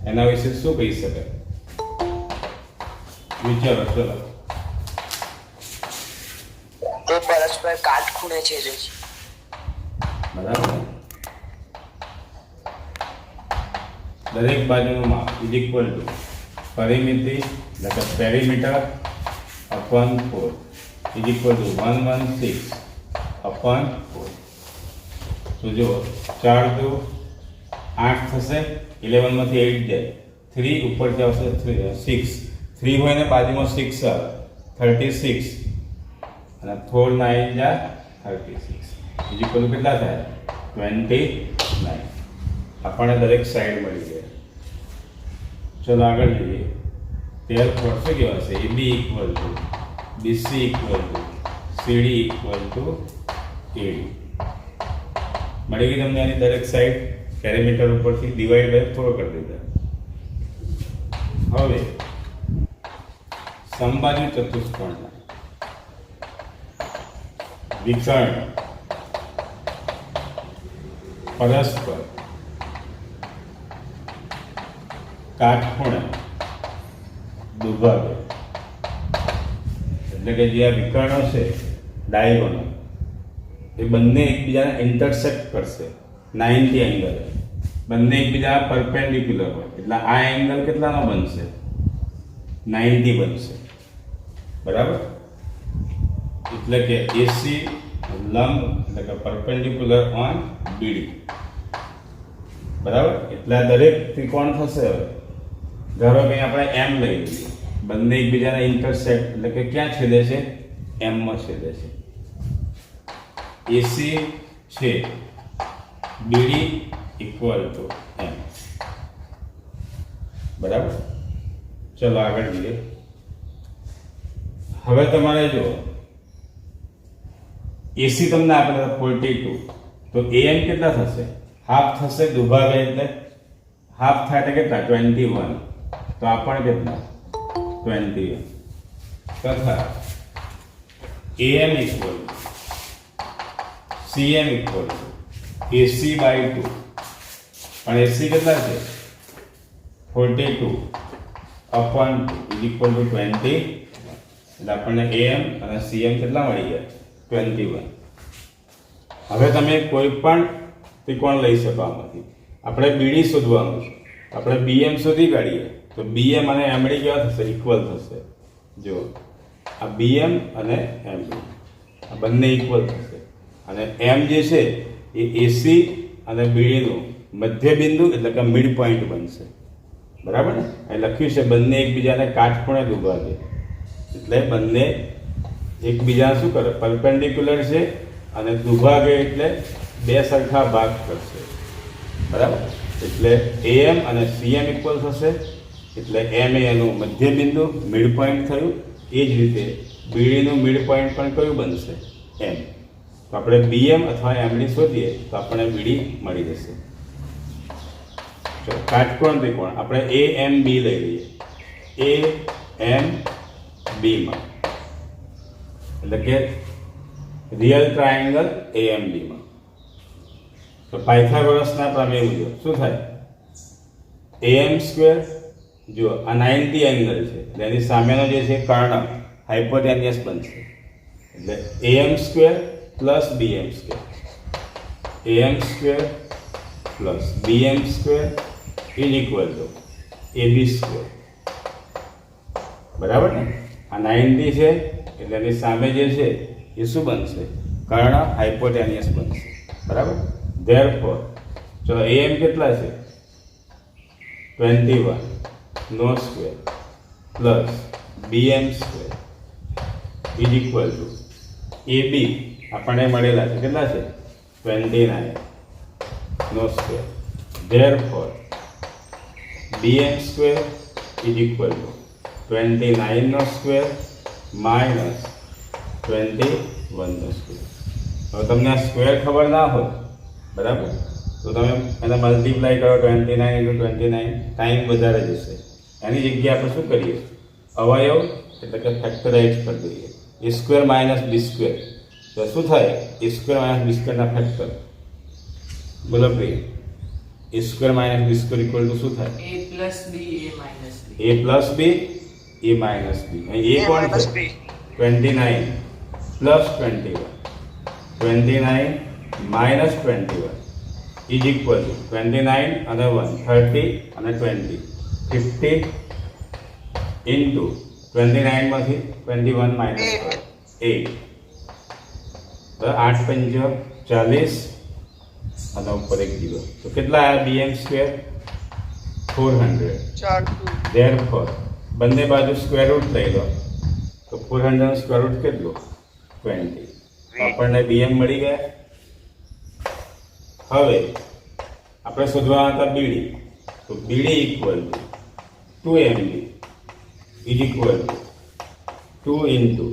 એના વિશે શું કહી શકાય? વિચારો. ચલો, તે પરસ્પર કાટખૂણે છે. બરાબર, દરેક બાજુનું માપ ઇઝ ઇક્વલ ટુ પરિમિતિ એટલે કે perimeter upon 4 is equal two 116 upon 4. તો જો 4 2 8 થશે, 11 માંથી 8 જાય, 3 ઉપરથી આવશે 6. 3 હોય ને બાજુમાં 6 આવે, 36. અને 4 9 જા 36 બીજી પેલું કેટલા થાય 29 આપણને દરેક સાઈડ મળી જાય. ચલો આગળ જોઈએ. therefore શું કહેવાશે AB equal to BC equal to CD equal to AD. મળી ગઈ તમને આની દરેક સાઈડ પેરીમીટર ઉપરથી ડિવાઈડ બાય 4 કરી દીધા. હવે સમબાજુ ચતુષ્કોણના વિકર્ણ પરસ્પર કાટખૂણે દુભાગે એટલે કે જે આ વિકર્ણો છે ડાયગોનલ એ બંને એકબીજાને ઇન્ટરસેક્ટ કરશે 90 એંગલ. બંને એકબીજા પરપેન્ડિક્યુલર હોય એટલે આ એંગલ કેટલાનો બનશે 90 બનશે. બરાબર. એટલે કે AC લંબ એટલે કે પરપેન્ડિક્યુલર ઓન BD. બરાબર. એટલે આ દરેક ત્રિકોણ થશે. હવે ધારો કે આપણે M લઈ લઈએ. બંને એકબીજાને ઇન્ટરસેક્ટ એટલે કે ક્યાં છેદે છે M માં છેદે છે. AC છે BD ઇક્વલ ટુ M. બરાબર. ચલો આગળ જોઈએ. હવે તમારે જો AC તમને આપેલા 42 તો AM કેટલા થશે હાફ થશે દુભાગે એટલે હાફ થાય એટલે કેટલા 21 તો આ પણ કેટલા 21 તથા AM equal CM equal AC by 2 પણ AC કેટલા છે 42 અપોન 2 ઇક્વલ ટુ 20 એટલે આપણને AM અને CM કેટલા મળી ગયા 21. હવે તમે કોઈ પણ ત્રિકોણ લઈ શકો આમાંથી. આપણે BD શોધવાનું છે. આપણે BM શોધી કાઢીએ તો BM અને MD કેવા થશે ઇક્વલ થશે. જો આ BM અને MD આ બંને ઇક્વલ થશે અને M જે છે એ AC અને BD નું મધ્ય બિંદુ એટલે કે મિડ પોઈન્ટ બનશે. બરાબર ને. એ લખ્યું છે બંને એકબીજાને કાટખૂણે દુભાગે એટલે બંને એકબીજા શું કરે પરપેન્ડિક્યુલર છે અને દુભાગે એટલે બે સરખા ભાગ કરશે. બરાબર. એટલે AM અને CM ઇક્વલ થશે એટલે M એ એનું મધ્ય બિંદુ મિડ પોઈન્ટ થયું. એ જ રીતે BD નું મિડ પોઈન્ટ પણ કયું બનશે M. તો આપણે BM અથવા MD શોધીએ તો આપણને BD મળી જશે. ચલો કાટકોણ ત્રિકોણ આપણે AMB લઈ લઈએ. AMB માં એટલે કે રિયલ ટ્રાયેંગલ AMB માં તો પાયથાગોરસના પ્રમેય મુજબ શું થાય AM² જો આ 90 એંગલ છે એટલે એની સામેનો જે છે કર્ણ હાઇપોટેનિયસ બનશે એટલે AM² plus BM². AM² plus BM² is equal two AB². બરાબર ને. આ 90 છે એટલે એની સામે જે છે એ શું બનશે કર્ણ હાઇપોટેનિયસ બનશે. બરાબર. ધેરફોર ચલો AM કેટલા છે 21 નો square plus BM² is equal to AB આપણને મળેલા છે કેટલા છે 29 નો square. Therefore BM² is equal to 29 નો સ્ક્વેર માઇનસ 21 નો સ્ક્વેર. હવે તમને આ સ્ક્વેર ખબર ના હોય બરાબર તો તમે એને મલ્ટીપ્લાય કરો 29 × 29 ટાઈમ વધારે જશે. એની જગ્યાએ આપણે શું કરીએ અવયવ એટલે કે ફેક્ટરાઇઝ કરી દઈએ. A² માઇનસ B² તો શું થાય A² માઇનસ B² ના ફેક્ટર બોલો પ્રિય A² minus B² equal to શું થાય A plus B A minus B. A plus B A minus B. અહીં A કોણ છે 29 plus 21 29 minus 21 is equal to 29 અને 1 30 અને 20 50 ઇન્ટુ 29 માંથી 21 માઇનસ 8 તો 8 પંચા 40 અને ઉપર એક 0 તો કેટલા આવ્યા BM² 400. Therefore બંને બાજુ સ્ક્વેર રૂટ લઈ લો તો 400 નું સ્ક્વેર રૂટ કેટલું 20. તો આપણને BM મળી ગયા. હવે આપણે શોધવાના હતા BD. તો BD equal to 2MB is equal two 2 into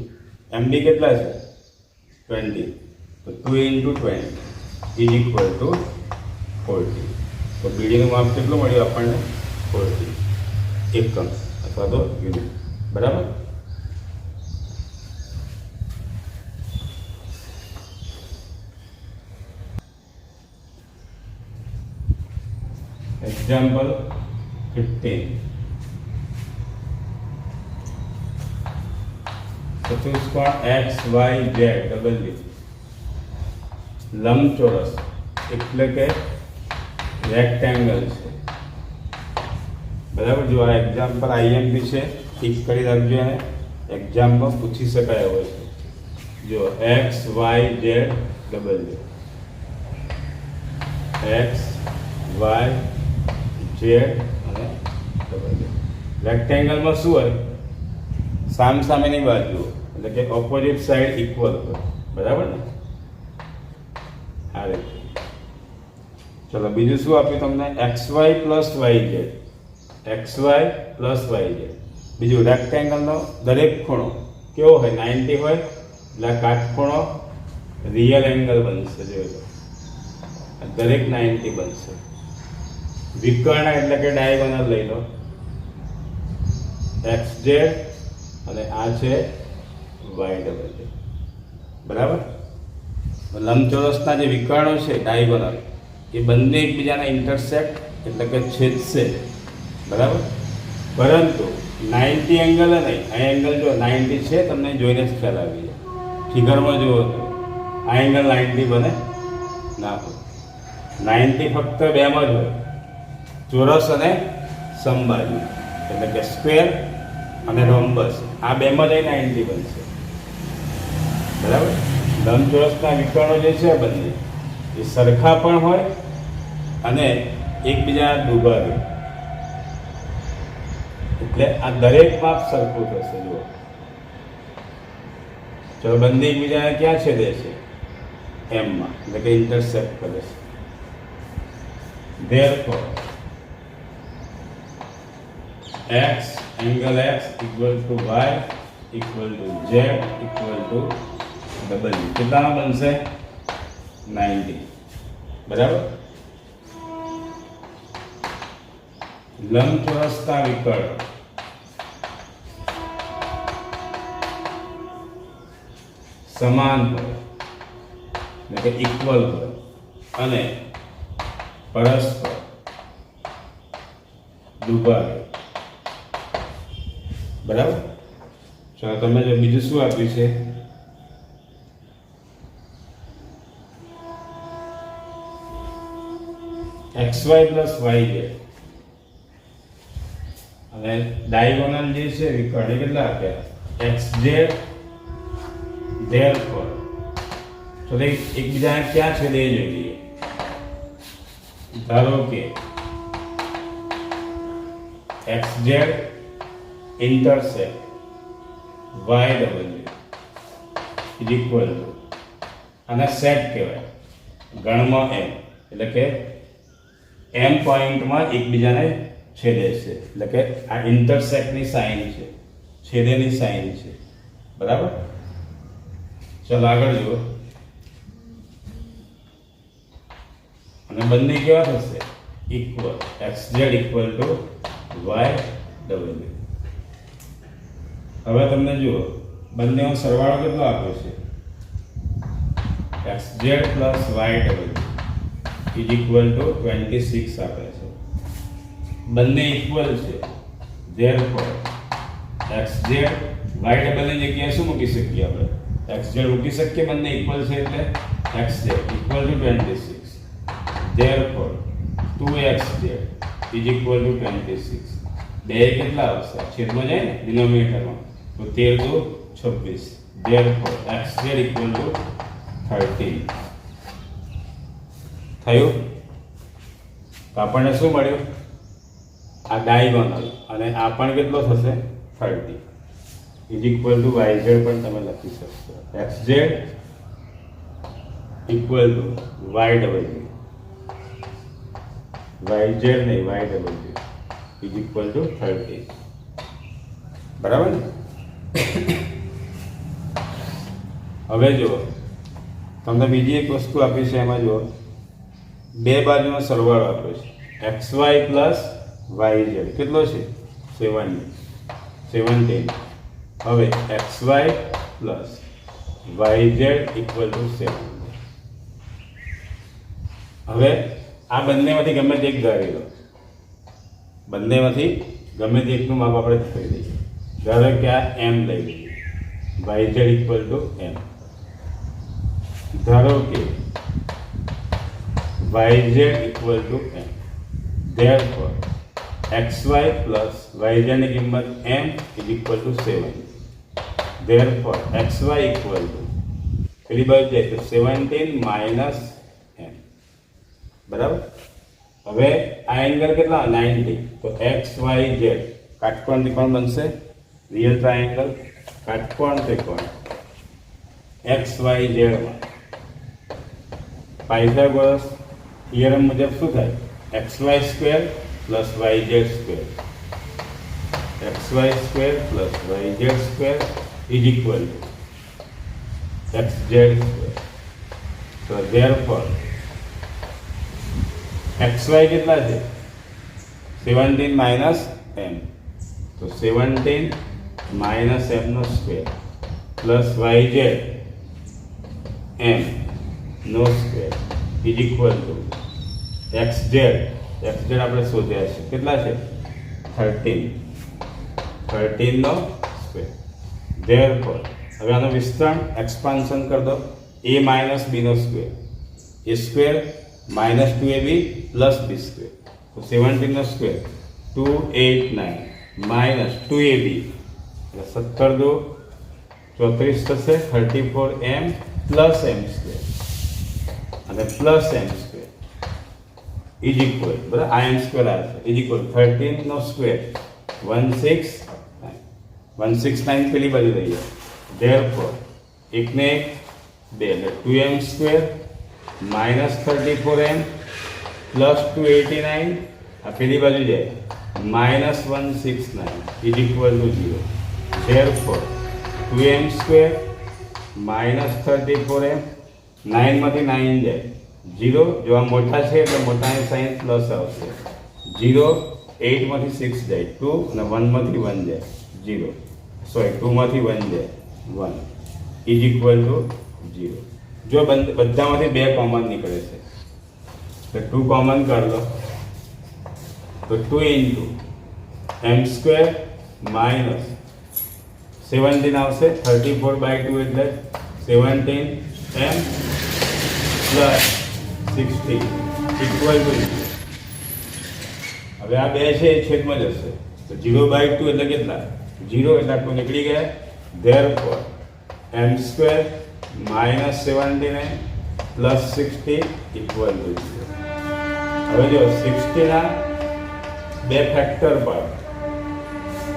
MB કેટલા છે 20. તો 2 ઇન્ટુ 20 ઇઝ ઇક્વલ ટુ 40. તો BD નું માપ કેટલું મળ્યું આપણને 40 એકમ અથવા તો યુનિટ. બરાબર. એક્ઝામ્પલ 15. ચતુષ્કોણ XYZ લંબચોરસ એટલે કે રેક્ટેંગલ છે. બરાબર. જો આ એક્ઝામ્પલ IMP છે, ઠીક કરી રાખજો. એને એક્ઝામમાં પૂછી શકાય એવો છે. જો XYZ અને W. રેક્ટેંગલમાં શું હોય? સામસામેની બાજુ એટલે કે ઓપોઝિટ સાઈડ ઇક્વલ હોય. બરાબર ને? આ રીતે. ચલો બીજું શું આપ્યું તમને? XY plus YZ. બીજું રેક્ટેંગલનો દરેક ખૂણો કેવો હોય? 90 હોય. એટલે કાટખૂણો રિયલ એંગલ બનશે. જોઈ લો, દરેક 90 બનશે. વિકર્ણ એટલે કે ડાયગોનલ લઈ લો. XZ અને આ છે YZ. બરાબર. લંબચોરસના જે વિકર્ણો છે ડાયગોનલ એ બંને એકબીજાને ઇન્ટરસેક્ટ એટલે કે છેદશે. બરાબર. પરંતુ 90 એંગલ નહીં. આ એંગલ જો 90 છે, તમને જોઈને જ ખ્યાલ આવી જાય. ફિગરમાં જુઓ તો આ એંગલ 90 બને ના હોય. 90 ફક્ત બેમાં જ હોય, ચોરસ અને સમબાજુ એટલે કે સ્ક્વેર અને રોમ્બસ. આ બેમાં જ 90 બનશે. બરાબર. લંબચોરસના વિકર્ણો જે છે બંને એ સરખા પણ હોય અને એકબીજા દુભાગે. એટલે આ દરેક માપ સરખું થશે. જુઓ, ચલો બંને એકબીજાને ક્યાં છેદે છે? એમમાં, એટલે કે ઇન્ટરસેક્ટ કરે છે. Therefore, X angle X equal to Y equal to Z equal to W. કેટલામાં બનશે? 90. બરાબર. લંબચોરસના વિકર્ણ સમાન હોય એટલે કે ઇક્વલ હોય અને પરસ્પર દુભાગે. બરાબર. ચાલો તમે જો બીજું શું આપ્યું છે? XY પ્લસ YZ અને ડાયગોનલ જે છે વિકર્ણ કેટલા આપ્યા? XZ. Therefore, તો એકબીજાને ક્યાં છેદે એ જોઈએ. ધારો કે XZ intersect YW is equal two, અને સેટ કહેવાય ગણમાં M, એટલે કે M પોઈન્ટમાં એકબીજાને છેદે છે. એટલે કે આ ઇન્ટરસેક્ટની સાઇન છે, છેદેની સાઇન છે. બરાબર. ચાલો આગળ જુઓ. અને બંને કેવા થશે? Equal. XZ equal to YW. હવે તમને જુઓ, બંનેનો સરવાળો કેટલો આપ્યો છે? XZ plus YW is equal two 26 આપે છે. બંને ઇક્વલ છે. Therefore, XZ YW ની જગ્યાએ શું મૂકી શકીએ આપણે? XZ મૂકી શકીએ. બંને ઇક્વલ છે એટલે XZ equal to 26. Therefore, 2XZ is equal two 26. બે કેટલા આવશે? છેદમાં જાય ને, ડિનોમિનેટરમાં. તો 13 દુ 26. Therefore, XZ equal to 13. થયું? તો આપણને શું મળ્યું? આ ડાયગોનલ અને આ પણ કેટલો થશે? 30. ઇઝ ઇક્વલ ટુ yz પણ તમે લખી શકશો. xz ઇક્વલ ટુ yz નહીં yz ઇઝ ઇક્વલ ટુ 13. બરાબર ને? હવે જુઓ, તમને બીજી એક વસ્તુ આપી છે, એમાં જુઓ બે બાજુનો સરવાળો આપ્યો છે xy પ્લસ yz કેટલો છે 17. હવે xy plus yz equal to 7. હવે આ બંનેમાંથી ગમે તે એક ધારી લો, બંનેમાંથી ગમે તે એકનું માપ આપણે કરી દઈએ. ધારો કે આ m લઈ લઈએ, yz ઇક્વલ ટુ m. ધારો કે yz equal to m. Therefore xy plus yz ની કિંમત m is equal two 7. Therefore xy equal to પેલી બાજુ જાય તો 17 માઇનસ m. બરાબર? હવે આ એંગલ કેટલા 90, તો xyz કાટકોણ ત્રિકોણ બનશે, રિયલ ટ્રાયેંગલ કાટકોણ ત્રિકોણ xyz માં પાયથાગોરસ થિયરમ મુજબ શું થાય? xy square plus yz square, xy square plus yz square is equal to xz square. તો ધેરફોર xy કેટલા છે 17 માઇનસ m, તો 17 માઇનસ m નો સ્ક્વેર પ્લસ yz m નો square is equal to xz આપણે શોધ્યા છે કેટલા છે 13 નો સ્ક્વેર. ધેરફોર હવે આનો વિસ્તરણ એક્સપાન્શન કરી દો, a માઇનસ b નો square, a square minus 2ab plus b square, તો 17 નો સ્ક્વેર 289 માઇનસ 2ab એટલે 17 દો 34 થશે, 34m પ્લસ m સ્ક્વેર અને plus m square is equal, બરાબર, આ m સ્ક્વેર આવે છે ઇઝ ઇક્વલ 13 નો સ્ક્વેર 169 પેલી બાજુ લઈએ. ધેરફોર એકને એક 2 એટલે 2m square minus 34m plus 289 આ પેલી બાજુ જાય minus 169 is equal two 0. Therefore 2m square minus 34m 9 માંથી 9 જાય 0, જો આ મોટા છે એટલે મોટાની સાઇન પ્લસ આવશે. 0 8 માંથી 6 જાય 2 અને 1 માંથી 1 જાય 0, સોરી 2 માંથી 1 જાય 1 ઇઝ ઇક્વલ ટુ 0. જો બધામાંથી 2 કોમન નીકળે છે તો 2 કોમન કરી લો, તો 2 ઇન્ટુ m સ્ક્વેર માઇનસ 17 આવશે, 34/2 એટલે 17m પ્લસ 16 ઇક્વલ ટુ 0. હવે આ બે છે એ છેદમાં જશે, તો 0/2 એટલે કેટલા 0 એટલે આટલું નીકળી ગયા. Therefore m square minus 17m plus 60 equal to 0. હવે જો 60 ના બે ફેક્ટર પર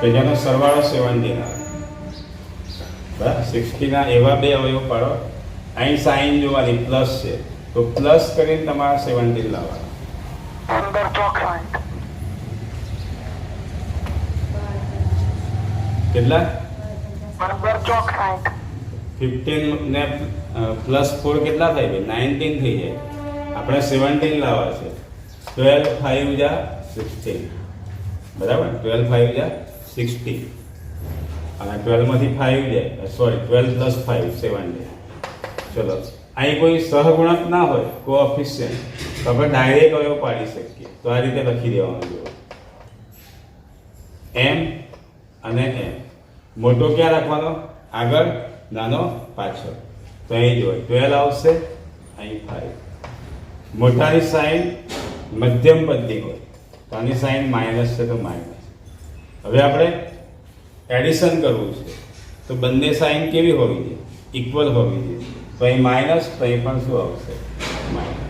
કે જેનો સરવાળો 17 આવે, બરાબર, 60 ના એવા બે અવયવ પાડો, અહીં સાઈન જોવાની પ્લસ છે તો પ્લસ કરીને તમારે 17 લાવવાના. કેટલા 15 ને પ્લસ 4 કેટલા થાય ભાઈ 19 થઈ જાય. આપણે 17 લાવવા છે. 12 5 જા 16, બરાબર, 12 5 જા 16 અને 12 માંથી 5 જાય, સોરી 12 પ્લસ 5 17. ચલો અહીં કોઈ સહગુણક ના હોય કોએફિશિયન્ટ તો આપણે ડાયરેક્ટ અવયવ પાડી શકીએ. તો આ રીતે લખી દેવાનું જો m અને m, મોટો ક્યાં રાખવાનો આગળ, નાનો પાછળ. તો અહીં જો 12 આવશે, અહીં 5. મોટાની સાઈન મધ્યમ પદની હોય તો આની સાઈન માઇનસ છે તો માઇનસ. હવે આપણે એડિશન કરવું છે તો બંને સાઈન કેવી હોવી જોઈએ ઇક્વલ હોવી જોઈએ. તો અહીં માઇનસ તો અહીં પણ શું આવશે માઇનસ.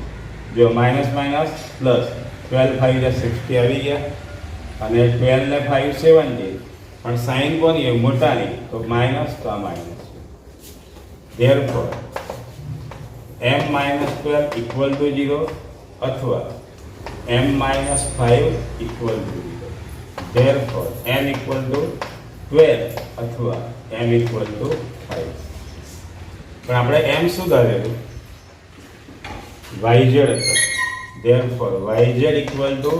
જો માઇનસ માઇનસ પ્લસ 12 5 60 આવી ગયા અને 12 ને 5 70 પણ સાઇન કોની હોય? મોટાની. તો માઇનસ, તો આ માઇનસ છે. ધેરફોર m-12 ઇક્વલ ટુ 0 અથવા m-5 equal to 0. Therefore n equal to 12 અથવા m ઇક્વલ ટુ 5. પણ આપણે m શું ધારેલું? yz હતો. ધેરફોર yz ઇક્વલ ટુ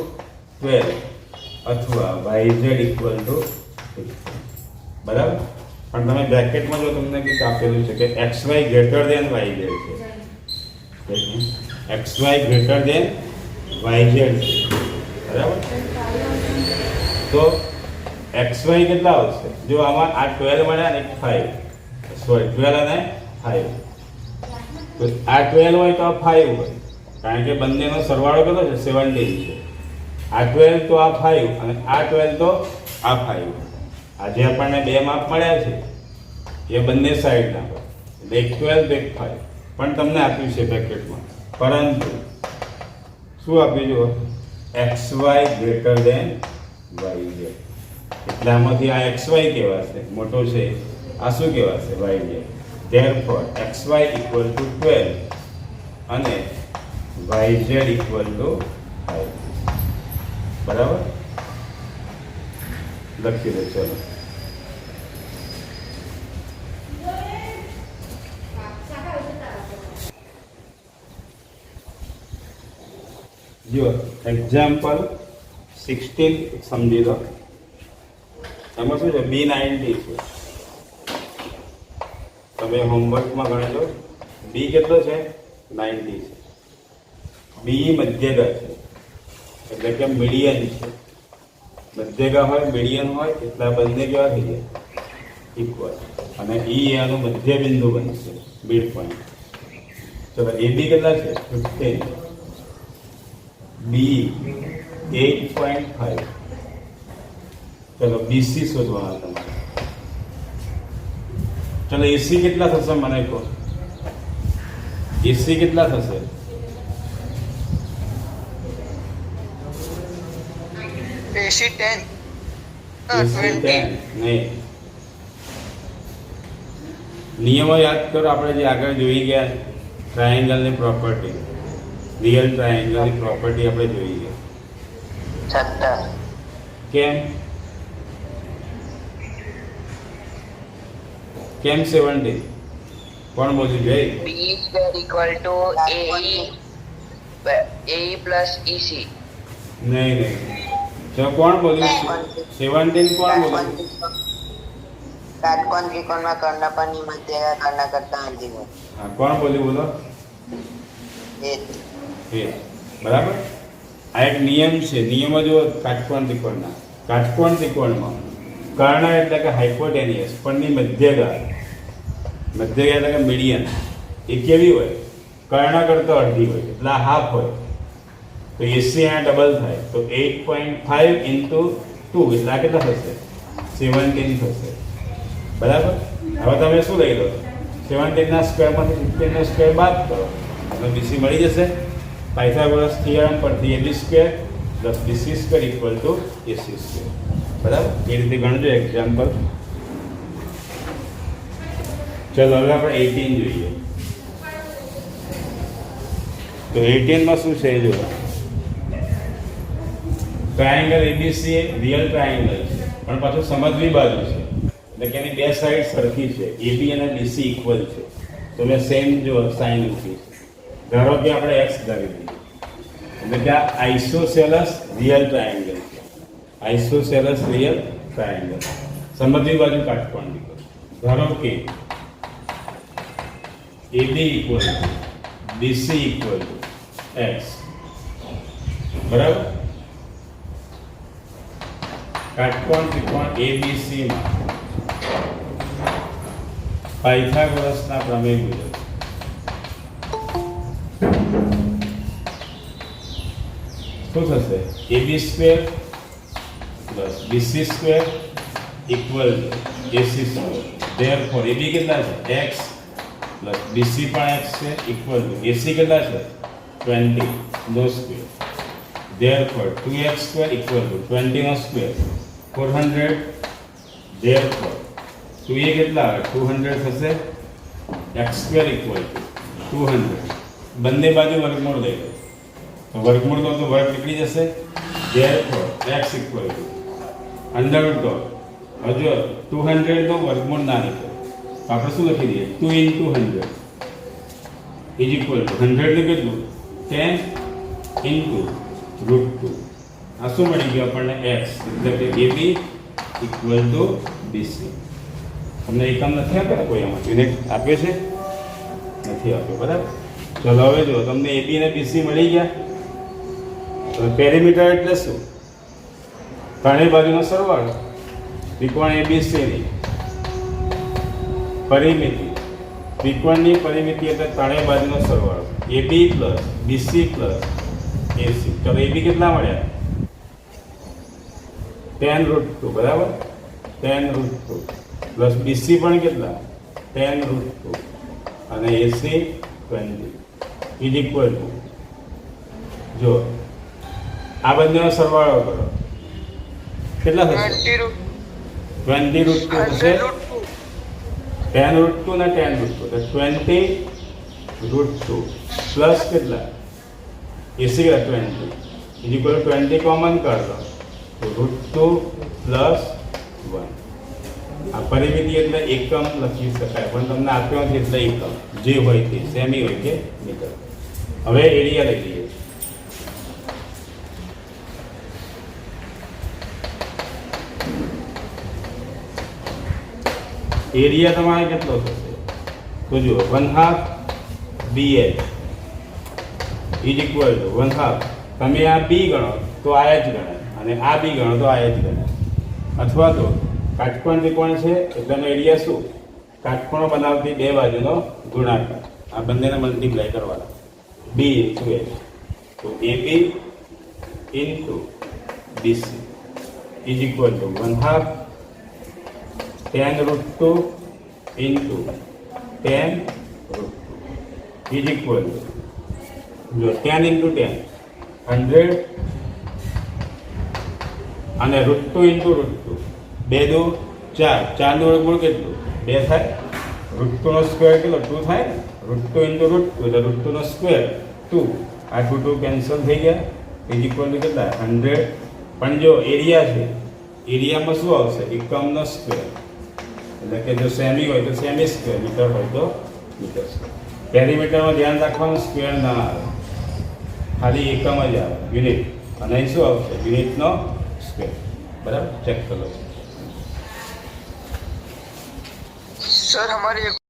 12 અથવા yz ઇક્વલ ટુ 6. બરાબર? પણ તમે બ્રેકેટમાં જો તમને કંઈક આપેલું છે કે xy ગ્રેટર દેન yz છે, xy ગ્રેટર દેન yz છે, બરાબર? તો xy કેટલા આવશે? જો આમાં આ 12 મળ્યા ને 5, સોરી 12 અને 5, તો આ 12 હોય તો આ 5 હોય, કારણ કે બંનેનો સરવાળો કેટલો છે? 17 છે. આ 12 તો આ 5 અને આ 12 તો આ 5. આજે આપણને બે માપ મળ્યા છે એ બંને સાઈડના હોય, એટલે એક 12 એક 5. પણ તમને આપ્યું છે બ્રેકેટમાં, પરંતુ શું આપ્યું જો? xy greater than yz. એટલે આમાંથી આ xy કહેવાશે, મોટો છે. આ શું કહેવાશે? yz. Therefore xy equal to 12 અને yz ઇક્વલ ટુ 5. બરાબર? લખી દો. ચલો, જો એક્ઝામ્પલ 16 સમજી લો. એમાં શું છે? B90 છે. તમે હોમવર્કમાં ગણજો. B કેટલો છે? 90 છે. B મધ્યગા છે, એટલે કે મીડિયન છે. મધ્યગા હોય, મીડિયન હોય, એટલે આ બંને કેવા થઈ જાય? ઇક્વલ. અને E એનું મધ્ય બિંદુ બનશે, મિડ પોઈન્ટ. ચલો, AB કેટલા છે? 15. B 8.5. ચલો, BC શોધવાના તમારે. ચલો, AC કેટલા થશે મને કહો? AC કેટલા થશે? AC 10. AC 10 નહીં. નિયમો યાદ કરો, આપણે જે આગળ જોઈ ગયા ટ્રાયેંગલની પ્રોપર્ટી, રિયલ ટ્રાયેંગલની પ્રોપર્ટી આપણે જોઈ ગયા. 17. કેમ? કેમ 17? કોણ બોલ્યું ભાઈ? B square equal to AE plus EC. નહીં નહીં, જો કોણ બોલ્યું? 17 કોણ બોલ્યું? કાટકોણ ત્રિકોણમાં કર્ણપણની મધ્ય કર્ણ કરતા અડધી હોય. હા, કોણ બોલ્યું? બોલો. એ બરાબર? આ એક નિયમ છે. નિયમો જો કાટકોણ ત્રિકોણના. કાટકોણ ત્રિકોણમાં કર્ણ એટલે કે હાઇપોટેનિયસ, પણની મધ્યગા, મધ્યગા એટલે કે મીડિયન, એ કેવી હોય? કર્ણ કરતા અડધી હોય, એટલે આ હાફ હોય. તો AC આ ડબલ થાય, તો 8.5 into 2 એટલે આ કેટલા થશે? 17 થશે. બરાબર? હવે તમે શું લઈ લો? 17 ના સ્ક્વેરમાંથી 15 નો સ્ક્વેર બાદ કરો એટલે BC મળી જશે. પાયથાગોરસ થિયરમ પરથી AB square plus BC square equal to AC square. બરાબર? એ રીતે ગણજો એક્ઝામ્પલ. ચલો, હવે આપણે 18 જોઈએ. તો 18 માં શું છે? જો ટ્રાયેંગલ ABC રિયલ ટ્રાયેંગલ છે, પણ પાછું સમજવી બાજુ છે, એટલે કે એની બે સાઈડ સરખી છે. AB અને BC ઇક્વલ છે, તો મેં સેમ જો સાઇન મૂકી છે. ધારો કે આપણે x ધારી દઈએ, એટલે કે આ આઇસોસેલસ રિયલ ટ્રાયેંગલ છે. આઇસોસેલસ રિયલ ટ્રાયેંગલ. સમજવી બાજુ કાટકોણ નીકળે. ધારો કે AB equal BC equal x. બરાબર? કાટકોણ ત્રિકોણ ABC માં પાયથાગોરસના પ્રમેય મુજબ શું થશે? AB square plus BC square equal AC square. Therefore AB કેટલા છે? x પ્લસ BC પણ x છે ઇક્વલ ટુ AC કેટલા છે? 20 નો square. Therefore 2x square equal to 20 નો સ્ક્વેર 400 therefore 2a કેટલા આવે 200 થશે x² = 200 બંને બાજુ વર્ગમૂળ લઈ લો તો વર્ગમૂળનો તો વર્ગ નીકળી જશે therefore x = અંડરરૂટ ઓફ હજુ 200 નો વર્ગમૂળ ના નીકળે તો આપણે શું લખી દઈએ 2 × 100 = 100 ને કેટલું 10 × √2 આ શું મળી ગયું આપણને x એટલે કે AB = BC તમને એકમ નથી આપ્યા કોઈ આમાં યુનિટ આપ્યો છે નથી આપ્યો બરાબર ચલો હવે જો તમને AB અને BC મળી ગયા તો પેરીમીટર એટલે શું ત્રણેય બાજુનો સરવાળો ત્રિકોણ ABC ની પરિમિતિ ત્રિકોણની પરિમિતિ એટલે ત્રણેય બાજુનો સરવાળો AB + BC + AC તો AB કેટલા મળ્યા 10 √2 બરાબર 10 √2 પ્લસ BC પણ કેટલા 10 √2 અને AC 20 = જો આ બંનેનો સરવાળો કરો કેટલા થશે 20 √2 થશે 10 √2 ને 10 √2 તો 20 √2 પ્લસ કેટલા AC કેટલા 20 20 કોમન કાઢો તો √2 + 1 આ પરિમિતિ એટલે એકમ લખી શકાય પણ તમને આપ્યો નથી એટલે એકમ જે હોય તે સેમી હોય કે મીટર હવે એરિયા લઈ લઈએ એરિયા તમારે કેટલો થશે તો જુઓ 1/2 BH = 1/2 તમે આ B ગણો તો આ H ગણાય અને આ B ગણો તો આ H ગણાય અથવા તો કાટકોણ ત્રિકોણ છે એટલે એનો એરિયા શું કાટકોણો બનાવતી બે બાજુનો ગુણાકાર આ બંનેને મલ્ટીપ્લાય કરવાના B × H તો AB × BC = 1/2 10 √2 × 10 √2 જો 10 × 10 100 અને √2 × √2 2 2 4 4 નું વર્ગમૂળ કેટલું 2 થાય √2 નો સ્ક્વેર કેટલો 2 થાય √2 × √2 એટલે √2 નો સ્ક્વેર 2 આ 2 2 કેન્સલ થઈ ગયા = કેટલા 100 પણ જો એરિયા છે એરિયામાં શું આવશે એકમનો સ્ક્વેર એટલે કે જો સેમી હોય તો સેમી સ્ક્વેર મીટર હોય તો મીટર સ્ક્વેર પેરીમીટરમાં ધ્યાન રાખવાનું સ્ક્વેર ના આવે ખાલી એકમ જ આવે યુનિટ અને અહીં શું આવશે યુનિટનો સ્ક્વેર બરાબર ચેક કરો सर हमारे